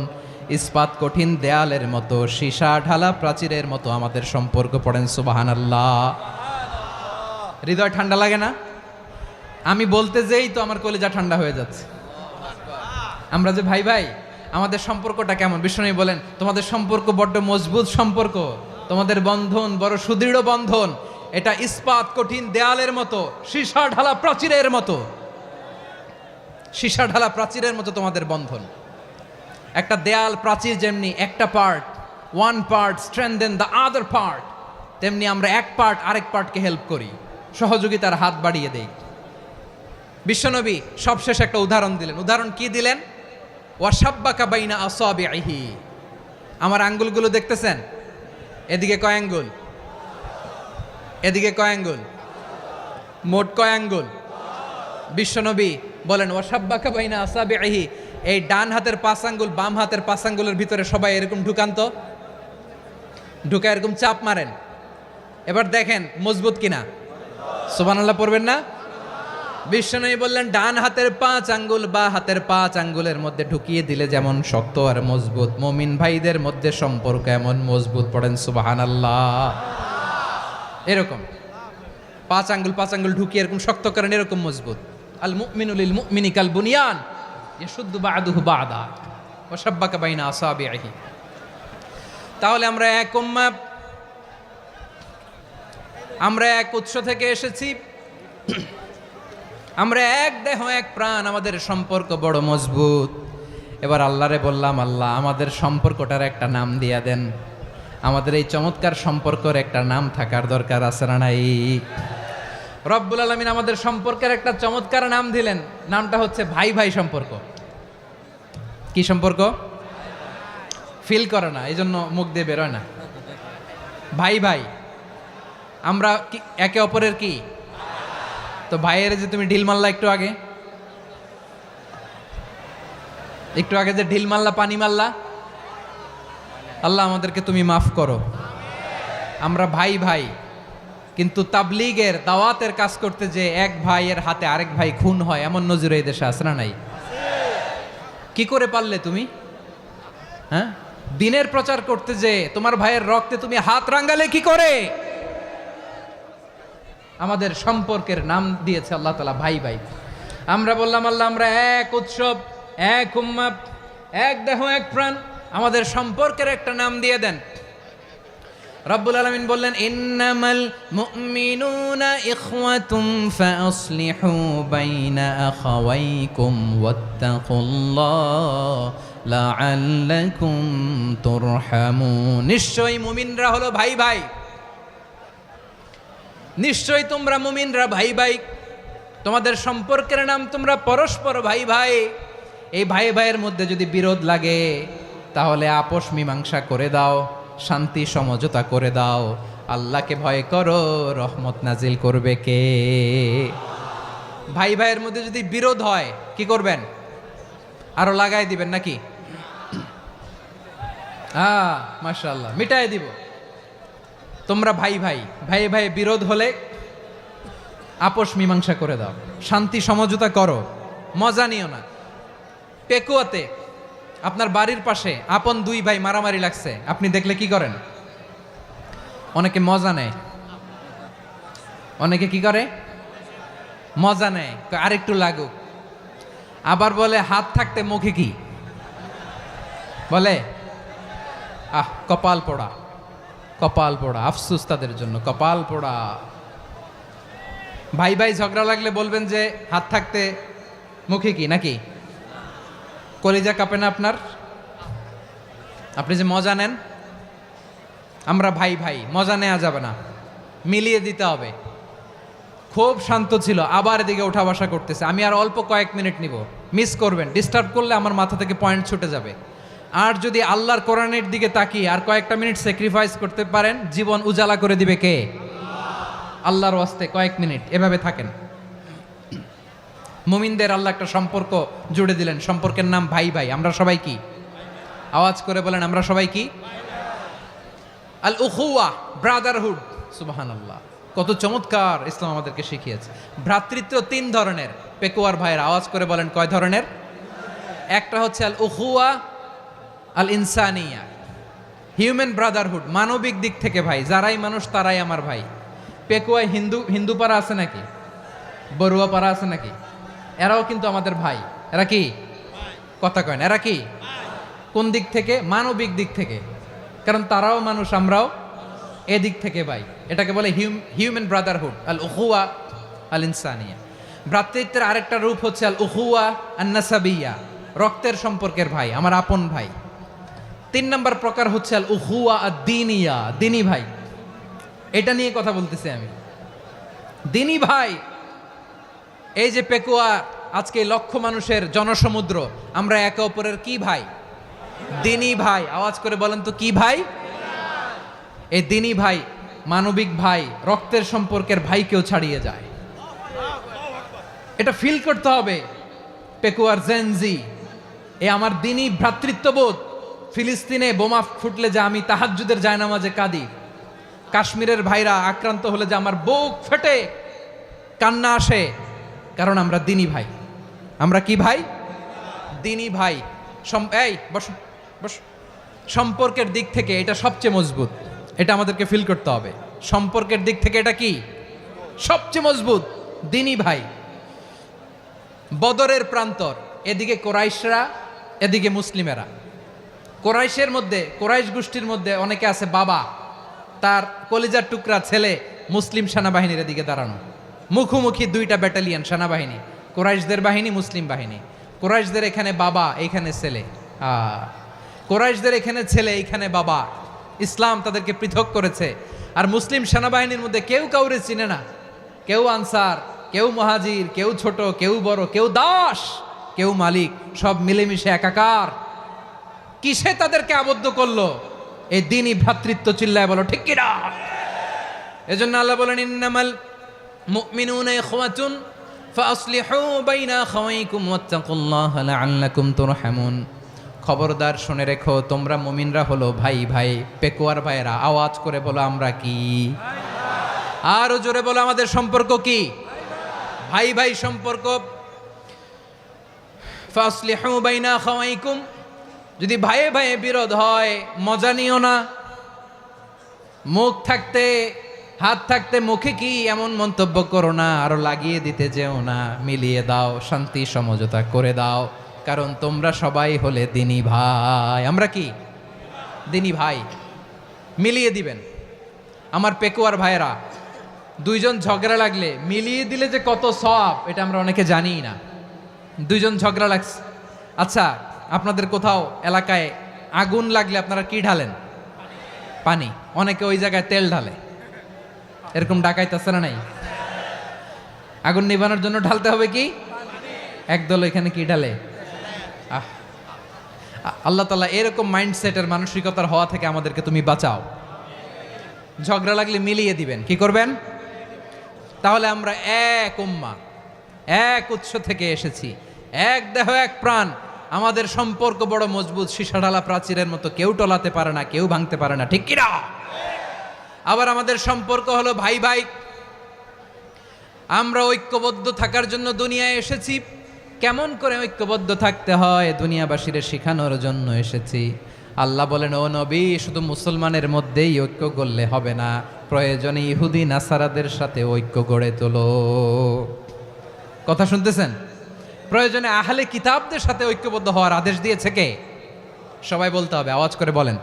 ইস্পাত কঠিন দেয়ালের মতো, সীসা ঢালা প্রাচীরের মতো আমাদের সম্পর্ক। পড়েন সুবহানাল্লাহ। হৃদয় ঠান্ডা লাগে না? আমি বলতে যেই তো আমার কলিজা ঠান্ডা হয়ে যাচ্ছে। আমরা যে ভাই ভাই, আমাদের সম্পর্কটা কেমন? বিষ্ণু বলেন, তোমাদের সম্পর্ক বড্ড মজবুত সম্পর্ক, তোমাদের বন্ধন বড় সুদৃঢ় বন্ধন। এটা ইস্পাত কঠিন দেয়ালের মতো, সীসা ঢালা প্রাচীরের মতো, সীসা ঢালা প্রাচীরের মতো তোমাদের বন্ধন। একটা দেয়াল প্রাচীর যেমনি একটা part, one part strengthen the other part, তেমনি আমরা এক পার্ট আরেক পার্টকে হেল্প করি, সহযোগিতার হাত বাড়িয়ে দেই। বিশ্বনবী সবশেষ একটা উদাহরণ দিলেন। উদাহরণ কি দিলেন? ওয়াশাব্বাকা বাইনা আসাবিহি। আমার আঙ্গুলগুলো দেখতেছেন? এদিকে কয় আঙ্গুল? এদিকে কয় আঙ্গুল? মোট কয় আঙ্গুল? বিশ্বনবী বলেন, ওয়াশাব্বাকা বাইনা আসাবিহি। এই ডান হাতের 5 আঙ্গুল বাম হাতের 5 আঙ্গুলের ভিতরে সবাই এরকম ঢুকান তো, ঢুকা এরকম চাপ মারেন। এবার দেখেন মজবুত কিনা। সুবহানাল্লাহ পড়বেন না? বিশ্বনবী বললেন, ডান হাতের 5 আঙ্গুল বা হাতের 5 আঙ্গুলের মধ্যে ঢুকিয়ে দিলে যেমন শক্ত আর মজবুত, মুমিন ভাইদের মধ্যে সম্পর্ক এমন মজবুত। পড়েন সুবহানাল্লাহ। এরকম 5 আঙ্গুল ঢুকিয়ে এরকম শক্ত করেন, এরকম মজবুত। আল মুমিনু লিল মুমিনি কাল বুনিয়ান ইয়াশুদ্দু বা'দুহু বা'দা ওয়া শাব্বাকা বাইনা আসাবিহি। তাহলে আমরা এক উম্মাহ, আমরা এক উৎস থেকে এসেছি, আমরা এক দেহ এক প্রাণ, আমাদের সম্পর্ক বড় মজবুত। এবার আল্লাহরে বললাম, আল্লাহ আমাদের সম্পর্কটার একটা নাম দিয়া দেন। আমাদের এই চমৎকার সম্পর্কের একটা নাম থাকার দরকার আছে না নাই? রব্বুল আলামিন আমাদের সম্পর্কের একটা চমৎকার নাম দিলেন। নামটা হচ্ছে ভাই ভাই সম্পর্ক। কি সম্পর্ক? ফিল করে না, এই জন্য মুখ দিয়ে বেরোয় না। ভাই ভাই, আমরা একে অপরের কি? তো ভাইয়ের যে তুমি ঢিল মারলা একটু আগে যে ঢিল মারলা, পানি মারলা, আল্লাহ আমাদেরকে তুমি মাফ করো। আমরা ভাই ভাই, কিন্তু তাবলীগের দাওয়াতের কাজ করতে যে এক ভাইয়ের হাতে আরেক ভাই খুন হয়, এমন নজির এই দেশে আছে না নাই? কি করে পারলে তুমি? হ্যাঁ, দিনের প্রচার করতে যে তোমার ভাইয়ের রক্তে তুমি হাত রাঙ্গালে কি করে? আমাদের সম্পর্কের নাম দিয়েছে আল্লাহ তাআলা ভাই ভাই। আমরা বললাম আল্লাহ আমরা এক উৎসব, এক উম্মাহ, এক দেহ, এক প্রাণ, আমাদের সম্পর্কের একটা নাম দিয়ে দেন। রব্বুল আলামিন বললেন ইন্নামাল মুমিনুনা ইখওয়াতুম ফাসলিহু বাইনা আখাওয়াইকুম ওয়াত্তাকুল্লাহ লাআল্লাকুম তুরহামুন। নিশ্চয়ই মুমিনরা হলো ভাই ভাই, নিশ্চয়ই তোমরা মুমিনরা ভাই ভাই, তোমাদের সম্পর্কের নাম তোমরা পরস্পর ভাই ভাই। এই ভাই ভাইয়ের মধ্যে যদি বিরোধ লাগে তাহলে আপোষ মীমাংসা করে দাও, শান্তি সমঝোতা করে দাও। আল্লাহকে ভয় করো, রহমত নাজিল করবে কে? ভাই ভাইয়ের মধ্যে যদি বিরোধ হয় কি করবেন? আরো লাগাই দিবেন নাকি? মাশাআল্লাহ, মিটাই দিব। তোমরা ভাই ভাই, ভাই ভাই বিরোধ হলে আপোষ মীমাংসা করে দাও, শান্তি সমঝোতা করো, মজা নিও না। পেকুয়াতে আপনার বাড়ির পাশে আপন দুই ভাই মারামারি লাগছে, আপনি দেখলে কি করেন? অনেকে মজা নেয়। অনেকে কি করে? মজা নেয়, আরেকটু লাগুক। আবার বলে হাত থাকতে মুখে কি বলে? কপাল পোড়া, কপাল পোড়া। আফসোস তাদের জন্য, কপাল পোড়া। ভাই ভাই ঝগড়া লাগলে বলবেন যে হাত থাকতে মুখে কি, নাকি? কলিজা কাঁপে না আপনার? আপনি যে মজা নেন। আমরা ভাই ভাই, মজা নেওয়া যাবে না, মিলিয়ে দিতে হবে। খুব শান্ত ছিল, আবার এদিকে ওঠা বসা করতেছে। আমি আর অল্প কয়েক মিনিট নিব, মিস করবেন। ডিস্টার্ব করলে আমার মাথা থেকে পয়েন্ট ছুটে যাবে। আর যদি আল্লাহর কোরআনের দিকে তাকিয়ে আর কয়েকটা মিনিট স্যাক্রিফাইস করতে পারেন, জীবন উজালা করে দিবে কে? আল্লাহর ওয়াস্তে কয়েক মিনিট এভাবে থাকেন। মুমিনদের আল্লাহ একটা সম্পর্ক জুড়ে দিলেন, সম্পর্কের নাম ভাই ভাই। আমরা সবাই কি? আওয়াজ করে বলেন, আমরা সবাই কি? আল উখুয়া, ব্রাদারহুড। সুবহানাল্লাহ, কত চমৎকার ইসলাম আমাদেরকে শিখিয়েছে। ভ্রাতৃত্ব তিন ধরনের। পেকুয়ার ভাইয়ের আওয়াজ করে বলেন, কয় ধরনের? একটা হচ্ছে আল উখুয়া আল ইনসানিয়া, হিউম্যান ব্রাদারহুড, মানবিক দিক থেকে ভাই, যারাই মানুষ তারাই আমার ভাই। পেকুয়ায় হিন্দু পাড়া আছে নাকি? বড়ুয়া পাড়া আছে নাকি? এরাও কিন্তু আমাদের ভাই। এরা কি? কথা কয় না, এরা কি? কোন দিক থেকে? মানবিক দিক থেকে। কারণ তারাও মানুষ, আমরাও এদিক থেকে ভাই। এটাকে বলে হিউম্যান ব্রাদারহুড, আল উখুয়া আল ইনসানিয়া। ভ্রাতৃত্বের আরেকটা রূপ হচ্ছে আল উখুয়া আন নাসাবিয়া, রক্তের সম্পর্কের ভাই, আমার আপন ভাই। 3 নম্বর প্রকার হচ্ছে আল উখুয়া আদ দীনিয়া, দিনী ভাই। এটা নিয়ে কথা বলতেছি আমি। দিনী ভাই, এই যে পেকুয়া, আজকে লক্ষ মানুষের জনসমুদ্র, আমরা একে অপরের কি ভাই? দিনী ভাই। আওয়াজ করে বলেন তো, কি ভাই? এই দিনী ভাই, মানবিক ভাই, রক্তের সম্পর্কের ভাইকেও ছাড়িয়ে যায়। এটা ফিল করতে হবে। পেকুয়ার জেনজি, এ আমার দিনী ভ্রাতৃত্ববোধ। ফিলিস্তিনে বোমা ফুটলে যে আমি তাহাজ্জুদের জায়নামাজে কাঁদি, কাশ্মীরের ভাইরা আক্রান্ত হলে যে আমার বুক ফেটে কান্না আসে, কারণ আমরা দিনী ভাই। আমরা কি ভাই? দিনী ভাই। এই বসো বসো। সম্পর্কের দিক থেকে এটা সবচেয়ে মজবুত, এটা আমাদেরকে ফিল করতে হবে। সম্পর্কের দিক থেকে এটা কি? সবচেয়ে মজবুত, দিনী ভাই। বদরের প্রান্তর, এদিকে কোরাইশরা, এদিকে মুসলিমেরা। কোরাইশের মধ্যে, কোরাইশ গোষ্ঠীর মধ্যে অনেকে আছে বাবা, তার কলিজার টুকরা ছেলে মুসলিম সেনাবাহিনীর এদিকে দাঁড়ানো, মুখোমুখি দুইটা ব্যাটালিয়ন সেনাবাহিনী, কোরাইশদের বাহিনী, মুসলিম বাহিনী। কোরাইশদের এখানে বাবা, এইখানে ছেলে। কোরাইশদের এখানে ছেলে, এইখানে বাবা। ইসলাম তাদেরকে পৃথক করেছে। আর মুসলিম সেনাবাহিনীর মধ্যে কেউ কাউরে চিনে না, কেউ আনসার, কেউ মুহাজির, কেউ ছোট, কেউ বড়, কেউ দাস, কেউ মালিক, সব মিলেমিশে একাকার। কিসে তাদেরকে আবদ্ধ করলো? এই দিনই ভ্রাতৃত্ব, চিল্লায় বলো ঠিক কিনা। এজন্য আল্লাহ বলেন, ইন্নামাল মুমিনুনা ইখওয়াতুন ফাসলিহু বাইনা আখাওয়াইকুম ওয়াত্তাকুল্লাহা লাআল্লাকুম তুরহামুন। খবরদার শুনে রেখো, তোমরা মুমিনরা হলো ভাই ভাই। পেকুয়ার ভাইরা আওয়াজ করে বলো আমরা কি? আরো জোরে বলো আমাদের সম্পর্ক কি? ভাই ভাই সম্পর্ক। ফাসলিহু বাইনা আখাওয়াইকুম, যদি ভাইয়ে ভাইয়ে বিরোধ হয় মজা নিও না। মুখ থাকতে হাত থাকতে মুখে কি এমন মন্তব্য করো না, আরো লাগিয়ে দিতে যেও না। মিলিয়ে দাও, শান্তি সমঝোতা করে দাও, কারণ তোমরা সবাই হলে দিনী ভাই। আমরা কি দিনী ভাই? মিলিয়ে দিবেন। আমার পেকুয়ার ভাইরা, দুইজন ঝগড়া লাগলে মিলিয়ে দিলে যে কত সওয়াব, এটা আমরা অনেকে জানি না। দুইজন ঝগড়া লাগছে, আচ্ছা আপনাদের কোথাও এলাকায় আগুন লাগলে আপনারা কি ঢালেন? পানি। অনেকে ওই জায়গায় তেল ঢালে, এরকম ডাকাইতেছে না? নাই, আগুন নিভানোর জন্য ঢালতে হবে কি? একদল এখানে কি ঢালে? আল্লাহ তাআলা এরকম মাইন্ডসেটের মানসিকতার হওয়া থেকে আমাদেরকে তুমি বাঁচাও। ঝগড়া লাগলে মিলিয়ে দিবেন। কি করবেন? তাহলে আমরা এক উম্মাহ, এক উৎস থেকে এসেছি, এক দেহ এক প্রাণ। আমাদের সম্পর্ক বড় মজবুত, সীসাঢালা প্রাচীরের মতো, কেউ টলাতে পারে না, কেউ ভাঙতে পারে না, ঠিক কিনা? আবার আমাদের সম্পর্ক হলো ভাই ভাই। আমরা ঐক্যবদ্ধ থাকার জন্য দুনিয়ায় এসেছি। কেমন করে ঐক্যবদ্ধ থাকতে হয় দুনিয়াবাসীরে শেখানোর জন্য এসেছি। আল্লাহ বলেন, ও নবী, শুধু মুসলমানের মধ্যেই ঐক্য গড়লে হবে না, প্রয়োজনে ইহুদি নাসারাদের সাথে ঐক্য গড়ে তোলো। কথা শুনতেছেন? প্রয়োজনে আহলে কিতাবদের সাথে ঐক্যবদ্ধ হওয়ার আদেশ দিয়েছে কে? সবাই বলতে হবে, আওয়াজ করে বলেন।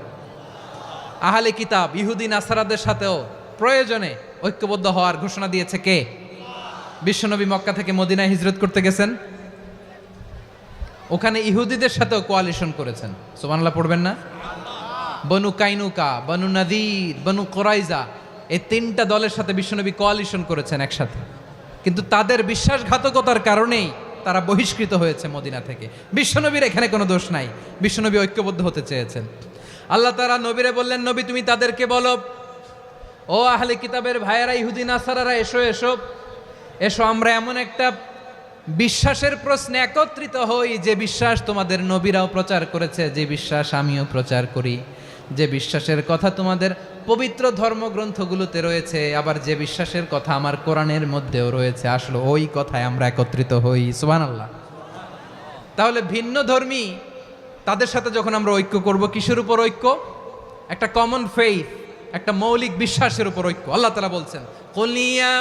আহলে কিতাব ইহুদি নাসারাদের সাথেও প্রয়োজনে ঐক্যবদ্ধ হওয়ার ঘোষণা দিয়েছে কে? বিশ্বনবী মক্কা থেকে মদিনায় হিজরত করতে গেছেন, ওখানে ইহুদিদের সাথেও কোয়ালিশন করেছেন। সুবহানাল্লাহ পড়বেন না? বনু কাইনুকা, বনু নাদির, বনু কোরাইজা, এই তিনটা দলের সাথে বিশ্বনবী কোয়ালিশন করেছেন একসাথে। কিন্তু তাদের বিশ্বাসঘাতকতার কারণেই তারা বহিষ্কৃত হয়েছে মদিনা থেকে। বিশ্বনবীর এখানে কোনো দোষ নাই, বিশ্বনবী ঐক্যবদ্ধ হতে চেয়েছেন। আল্লাহ তাআলা নবীরে বললেন, নবী তুমি তাদেরকে বলো, ও আহলে কিতাবের ভাইয়েরা, ইহুদি নাসারারা, এসো এসো এসো, আমরা এমন একটা বিশ্বাসের প্রশ্নে একত্রিত হই যে বিশ্বাস তোমাদের নবীরাও প্রচার করেছে, যে বিশ্বাস আমিও প্রচার করি, যে বিশ্বাসের কথা তোমাদের পবিত্র ধর্মগ্রন্থগুলোতে রয়েছে, আবার যে বিশ্বাসের কথা আমার কোরআনের মধ্যেও রয়েছে। আসলে ওই কথায় আমরা একত্রিত হই। সুবহানাল্লাহ। তাহলে ভিন্ন ধর্মী তাদের সাথে যখন আমরা ঐক্য করব, কিসের উপর ঐক্য? একটা কমন ফেইথ, একটা মৌলিক বিশ্বাসের উপর ঐক্য। আল্লাহ তাআলা বলছেন, কুল ইয়া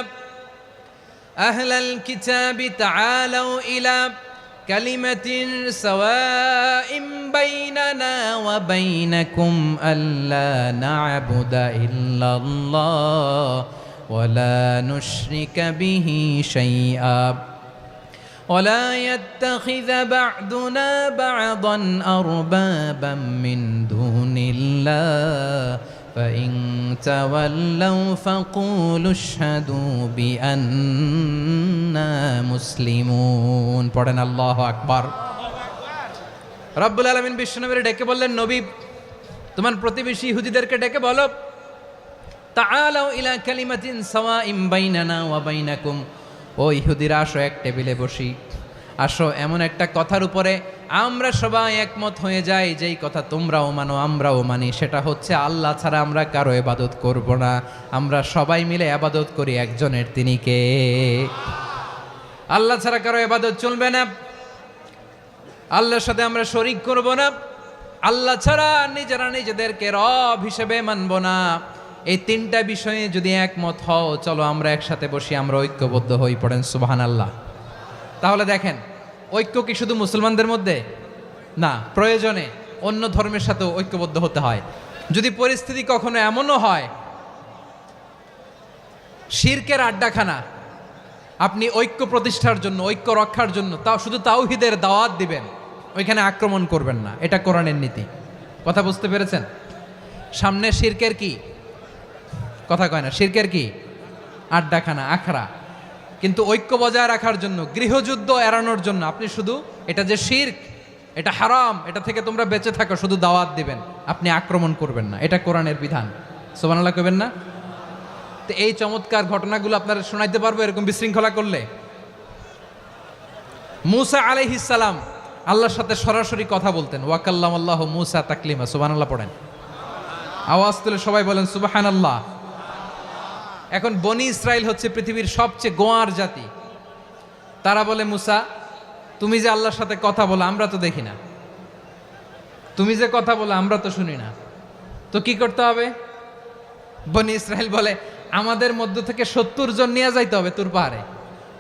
আহলাল কিতাবি তাআলাউ ইলা কালিমাতিন সাওয়াইম বাইনানা ওয়া বাইনাকুম আল্লা না'বুদা ইল্লাল্লাহ ওয়া লা নুশরিকা বিহি শাইআ ولا يتخذ بعضنا بعضا أربابا من دون الله فإن تولوا فقولوا اشهدوا بأننا مسلمون। পড়েন আল্লাহু আকবার। রব্বুল আলামিন বিশ্বনবীর ডেকে বললেন, নবী তোমার প্রতিবেশী ইহুদিদেরকে ডেকে বলো, তাআলাউ ইলা কালিমাতিন সাওয়াইম বাইনানা ওয়া বাইনাকুম, ও ইহুদিরা আসো, এক টেবিলে বসি, আসো এমন একটা কথার উপরে আমরা সবাই একমত হয়ে যাই, যেই কথা তোমরাও মানো আমরাও মানি। সেটা হচ্ছে আল্লাহ ছাড়া আমরা কারো ইবাদত করব না, আমরা সবাই মিলে ইবাদত করি একজনের, তিনি কে? আল্লাহ ছাড়া কারো ইবাদত চলবে না, আল্লাহর সাথে আমরা শরীক করব না, আল্লাহ ছাড়া নিজেরা নিজেদেরকে রব হিসেবে মানব না। এই তিনটা বিষয়ে যদি একমত হও, চলো আমরা একসাথে বসি, আমরা ঐক্যবদ্ধ হই। পড়েন সুবহানাল্লাহ। তাহলে দেখেন, ঐক্য কি শুধু মুসলমানদের মধ্যে না, প্রয়োজনে অন্য ধর্মের সাথেও ঐক্যবদ্ধ হতে হয়। যদি পরিস্থিতি কখনো এমনও হয় শিরকের আড্ডাখানা, আপনি ঐক্য প্রতিষ্ঠার জন্য, ঐক্য রক্ষার জন্য তাও শুধু তাওহীদের দাওয়াত দিবেন, ওইখানে আক্রমণ করবেন না। এটা কোরআনের নীতি। কথা বুঝতে পেরেছেন? সামনে শিরকের কি কথা কয় না, শিরকের কি আড্ডাখানা, আখড়া। কিন্তু ঐক্য বজায় রাখার জন্য, গৃহযুদ্ধ এড়ানোর জন্য আপনি শুধু এটা যে শিরক এটা হারাম, এটা থেকে তোমরা বেঁচে থাকো, শুধু দাওয়াত দিবেন, আপনি আক্রমণ করবেন না, এটা কোরআনের বিধান। সুবহানাল্লাহ কইবেন না? তো এই চমৎকার ঘটনাগুলো আপনারা শোনাইতে পারবো এরকম বিশৃঙ্খলা করলে? মূসা আলাইহিস সালাম আল্লাহর সাথে সরাসরি কথা বলতেন। ওয়াকাল্লামাল্লাহু মূসা তাকলিমা। সুবহানাল্লাহ পড়েন, আওয়াজ তুলে সবাই বলেন সুবহানাল্লাহ। এখন বনি ইসরাইল হচ্ছে পৃথিবীর সবচেয়ে গোয়ার জাতি। তারা বলে, মূসা তুমি যে আল্লাহর সাথে কথা বলো আমরা তো দেখি না, তুমি যে কথা বলো আমরা তো শুনি না, তো কি করতে হবে? বনি ইসরাইল বলে, আমাদের মধ্য থেকে 70 জন নিয়ে যাইতে হবে তুর পাহাড়ে।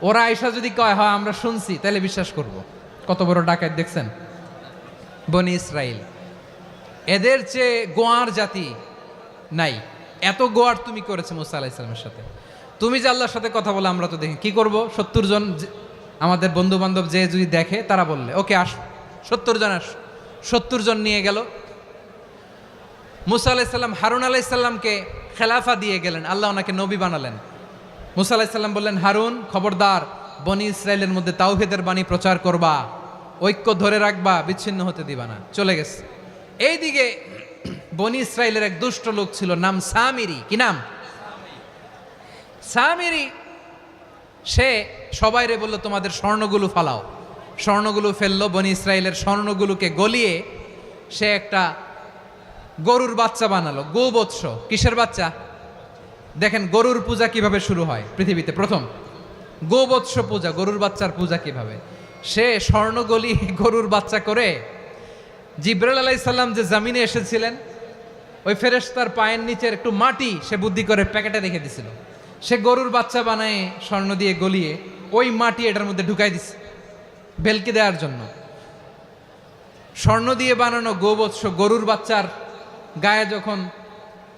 ওরা আয়সা যদি কয় হয় আমরা শুনছি, তাহলে বিশ্বাস করব। কত বড় ডাকাত দেখছেন বনি ইসরাইল। এদের চেয়ে গোয়ার জাতি নাই। এত গোয়ার তুমি করেছে মুসা আলাইহিস সালামের সাথে। তুমি যে আল্লাহর সাথে কথা বলে আমরা তো দেখি, কি করব? 70 জন আমাদের বন্ধু বান্ধব যে যদি দেখে, তারা বললে ওকে আস, 70 জন আস। 70 জন নিয়ে গেল। মুসা আলাইহিস সালাম হারুন আলাইহিস সালামকে খেলাফা দিয়ে গেলেন, আল্লাহ ওনাকে নবী বানালেন। মুসা আলাইহিস সালাম বললেন, হারুন খবরদার, বনি ইসরাইলের মধ্যে তাওহীদের বাণী প্রচার করবা, ঐক্য ধরে রাখবা, বিচ্ছিন্ন হতে দিবা না। চলে গেছে। এইদিকে বনি ইসরাইলের এক দুষ্ট লোক ছিল, নাম সামিরি। কি নাম? সামিরি। সে সবাইরে বলল, তোমাদের স্বর্ণগুলো ফালাও। স্বর্ণগুলো ফেললো। বনি ইসরাইলের স্বর্ণগুলোকে গলিয়ে সে একটা গরুর বাচ্চা বানালো। গোবৎস। কিসের বাচ্চা? দেখেন গরুর পূজা কিভাবে শুরু হয় পৃথিবীতে প্রথম। গোবৎস পূজা, গরুর বাচ্চার পূজা কিভাবে। সে স্বর্ণ গলিয়ে গরুর বাচ্চা করে, জিব্রাইল আলাইহিস সালাম যে জমিনে এসেছিলেন, ওই ফেরেশতার পায়ের নিচের একটু মাটি সে বুদ্ধি করে প্যাকেটে রেখে দিছিল। সে গরুর বাচ্চা বানায় স্বর্ণ দিয়ে গলিয়ে ওই মাটি এটার মধ্যে ঢুকাই দিছে ভেলকি দেওয়ার জন্য। স্বর্ণ দিয়ে বানানো গোবৎস গরুর বাচ্চার গায়ে যখন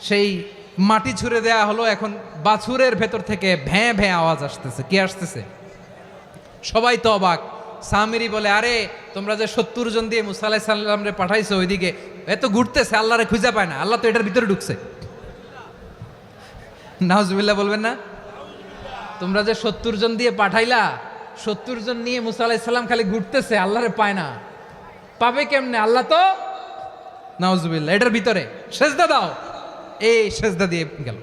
সেই মাটি ছুঁড়ে দেয়া হলো, এখন বাছুরের ভেতর থেকে ভ্যাঁ ভ্যাঁ আওয়াজ আসতেছে। কি আসতেছে? সবাই তো অবাক। সামিরি বলে, আরে তোমরা যে 70 জন দিয়ে মুসা আলাইহিস সালামরে পাঠাইছো, ওইদিকে এত ঘুরতেছে, আল্লাহরে খুঁজে পায় না, আল্লাহ তো এটার ভিতরে ঢুকছে। নাউজুবিল্লাহ বলবেন না? তোমরা যে 70 জন দিয়ে পাঠাইলা, 70 জন নিয়ে মুসা আলাইহিস সালাম খালি ঘুরতেছে, আল্লাহরে পায় না। পাবে কেমনে? আল্লাহ তো, নাউজুবিল্লাহ, এটার ভিতরে সেজদা দাও। এই সেজদা দিয়ে গেল।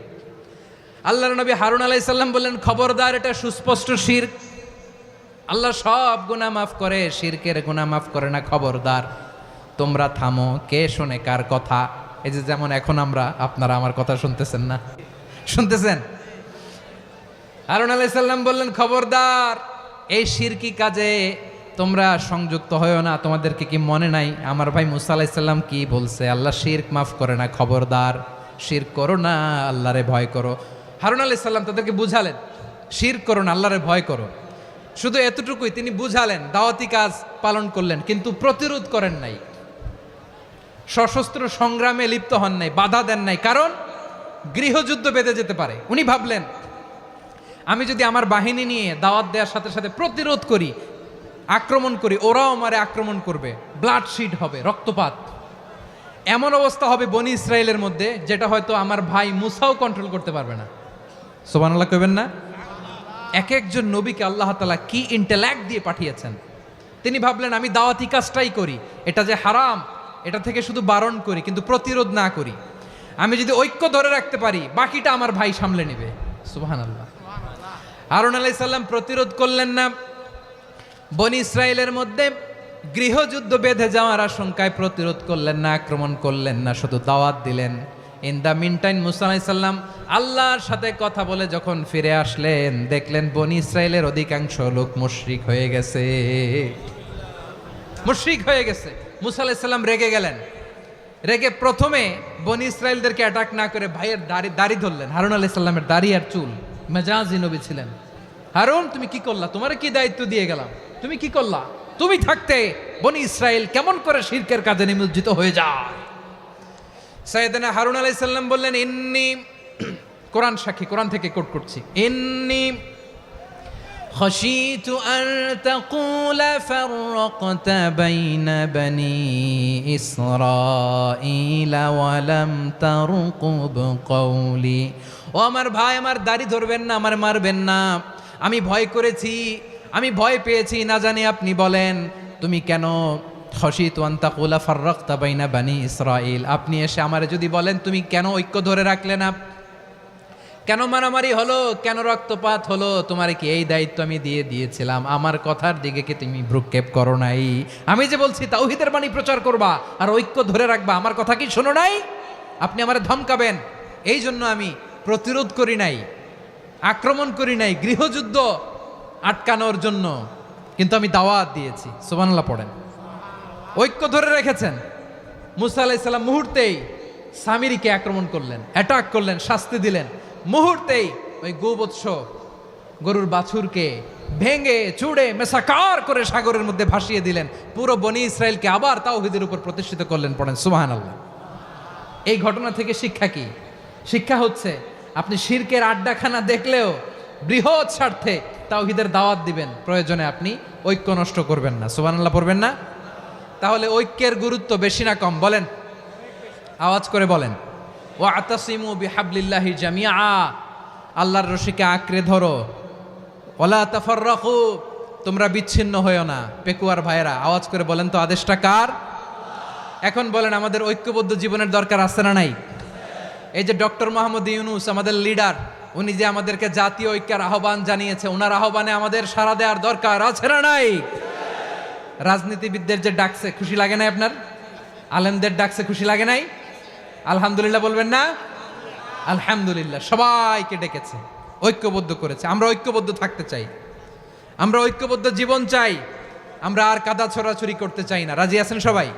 আল্লাহর নবী হারুন আলাইহিস সালাম বললেন, খবরদার, এটা সুস্পষ্ট শিরক। আল্লাহ সব গুনাহ মাফ করে, শিরকের গুনাহ মাফ করে না। খবরদার, তোমরা থামো। কে শোনে কার কথা? এই যে যেমন এখন আপনারা আমার কথা শুনতেছেন না? শুনতেছেন? হারুন আলাইহিস সালাম বললেন, খবরদার, এই শিরকি কাজে তোমরা সংযুক্ত হয়েও না। তোমাদেরকে কি মনে নাই আমার ভাই মুসা আলাইহিস সালাম কি বলছে? আল্লাহ শিরক মাফ করে না। খবরদার, শিরক করো না, আল্লাহরে ভয় করো। হারুন আলাইহিস সালাম তাদেরকে বুঝালেন, শিরক করো না, আল্লাহরে ভয় করো। শুধু এতটুকুই তিনি বুঝালেন, দাওয়াতি কাজ পালন করলেন, কিন্তু প্রতিরোধ করেন নাই, সশস্ত্র সংগ্রামে লিপ্ত হন নাই, বাধা দেন নাই। কারণ গৃহযুদ্ধ বেঁধে যেতে পারে। উনি ভাবলেন, আমি যদি আমার বাহিনী নিয়ে দাওয়াত দেওয়ার সাথে সাথে প্রতিরোধ করি, আক্রমণ করি, ওরাও আমারে আক্রমণ করবে, ব্লাডশিড হবে, রক্তপাত। এমন অবস্থা হবে বনি ইসরায়েলের মধ্যে, যেটা হয়তো আমার ভাই মুসাও কন্ট্রোল করতে পারবে না। সুবহানাল্লাহ কইবেন না? এক একজন নবীকে আল্লাহ তাআলা কি ইন্টেলেক্ট দিয়ে পাঠিয়েছেন। তিনি ভাবলেন, আমি দাওয়াতি কাজটাই করি, এটা যে হারাম এটা থেকে শুধু বারণ করি, কিন্তু প্রতিরোধ না করি। আমি যদি ঐক্য ধরে রাখতে পারি, বাকিটা আমার ভাই সামলে নেবে। সুবহানাল্লাহ। হারুন আলাইহিস সালাম প্রতিরোধ করলেন না। বনি ইসরায়েলের মধ্যে গৃহযুদ্ধ বেঁধে যাওয়ার আশঙ্কায় প্রতিরোধ করলেন না, আক্রমণ করলেন না, শুধু দাওয়াত দিলেন। ইন দ্য মিন টাইম মুসা আলাইহিস সালাম আল্লাহর সাথে কথা বলে যখন ফিরে আসলেন, দেখলেন বনি ইসরায়েলের অধিকাংশ লোক মুশরিক হয়ে গেছে। মুশরিক হয়ে গেছে। মুসা আলাইহিস সালাম রেগে গেলেন। রেগে প্রথমে বনি ইসরায়েলদেরকে অ্যাটাক না করে ভাইয়ের দাড়ি ধরলেন। হারুন আলাইহিস সালামের দাড়ি আর চুল। মেজাজি নবী ছিলেন। হারুন, তুমি কি করলা? তোমারে কি দায়িত্ব দিয়ে গেলাম, তুমি কি করলা? তুমি থাকতে বনি ইসরায়েল কেমন করে শিরকের কাজে নিমজ্জিত হয়ে যায়? সাইয়েদনা হারুন আলাইহিস সালাম বললেন, ইন্নী, কোরআন সাক্ষী, কোরআন থেকে কোট করছি, ইন্নী خشيت أن تقول فرقت بين بني إسرائيل ولم ترقب قولي। ও আমার ভাই, আমার দাড়ি ধরবেন না, আমার মারবেন না। আমি ভয় করেছি, আমি ভয় পেয়েছি, না জানি আপনি বলেন তুমি কেন খশিতু আন তাকুলা ফাররাকতা বাইনা বানি ইসরাঈল, আপনি এসে আমারে যদি বলেন তুমি কেন ঐক্য ধরে রাখলে না, কেন মারামারি হলো, কেন রক্তপাত হলো, তোমার কি এই দায়িত্ব আমি দিয়ে দিয়েছিলাম, আমার কথার দিকে কি তুমি ভ্রুক্ষেপ করো নাই? আমি যে বলছি তাওহীদের বাণী প্রচার করবা আর ঐক্য ধরে রাখবা, আমার কথা কি শোনো নাই? আপনি আমারে ধমকাবেন, এই জন্য আমি প্রতিরোধ করি নাই, আক্রমণ করি নাই, গৃহযুদ্ধ আটকানোর জন্য, কিন্তু আমি দাওয়াত দিয়েছি। সুবহানাল্লাহ পড়েন। ঐক্য ধরে রেখেছেন। মুসা আলাইহিস সালাম মুহূর্তেই সামিরীকে আক্রমণ করলেন, অ্যাটাক করলেন, শাস্তি দিলেন। মুহূর্তেই ওই গোবৎস গরুর বাছুরকে ভেঙে চুড়ে মেসাকার করে সাগরের মধ্যে ভাসিয়ে দিলেন। পুরো বনি ইসরায়েলকে আবার তাওহীদের উপর প্রতিষ্ঠিত করলেন। পড়েন সুবহানাল্লাহ। এই ঘটনা থেকে শিক্ষা কি? শিক্ষা হচ্ছে আপনি শিরকের আড্ডাখানা দেখলেও বৃহৎ স্বার্থে তাওহীদের দাওয়াত দিবেন, প্রয়োজনে আপনি ঐক্য নষ্ট করবেন না। সুবহানাল্লাহ পড়বেন না? তাহলে ঐক্যের গুরুত্ব বেশি না কম বলেন? আওয়াজ করে বলেন। ওয়াতাসিমু বিহাবলিল্লাহি জামিআ, আল্লাহর রশিকে আঁকড়ে ধরো। ওয়ালা তাফাররাকু, তোমরা বিচ্ছিন্ন হয়েও না। পেকুয়ার ভাইয়েরা আওয়াজ করে বলেন তো আদেশটা কার? এখন বলেন আমাদের ঐক্যবদ্ধ জীবনের দরকার আছে না নাই? এই যে ডক্টর মোহাম্মদ ইউনূস আমাদের লিডার, উনি যে আমাদেরকে জাতীয় ঐক্যের আহ্বান জানিয়েছে, ওনার আহ্বানে আমাদের সাড়া দেওয়ার দরকার আছে না নাই? রাজনীতিবিদদের যে ডাকছে খুশি লাগে নাই আপনার? আলেমদের ডাকছে খুশি লাগে নাই? আলহামদুলিল্লাহ বলবেন না? আলহামদুলিল্লাহ। সবাইকে ডেকেছে, ঐক্যবদ্ধ করেছে। আমরা ঐক্যবদ্ধ থাকতে চাই, আমরা ঐক্যবদ্ধ জীবন চাই, আমরা আর কাদা ছড়াছড়ি করতে চাই না। রাজি আছেন সবাই?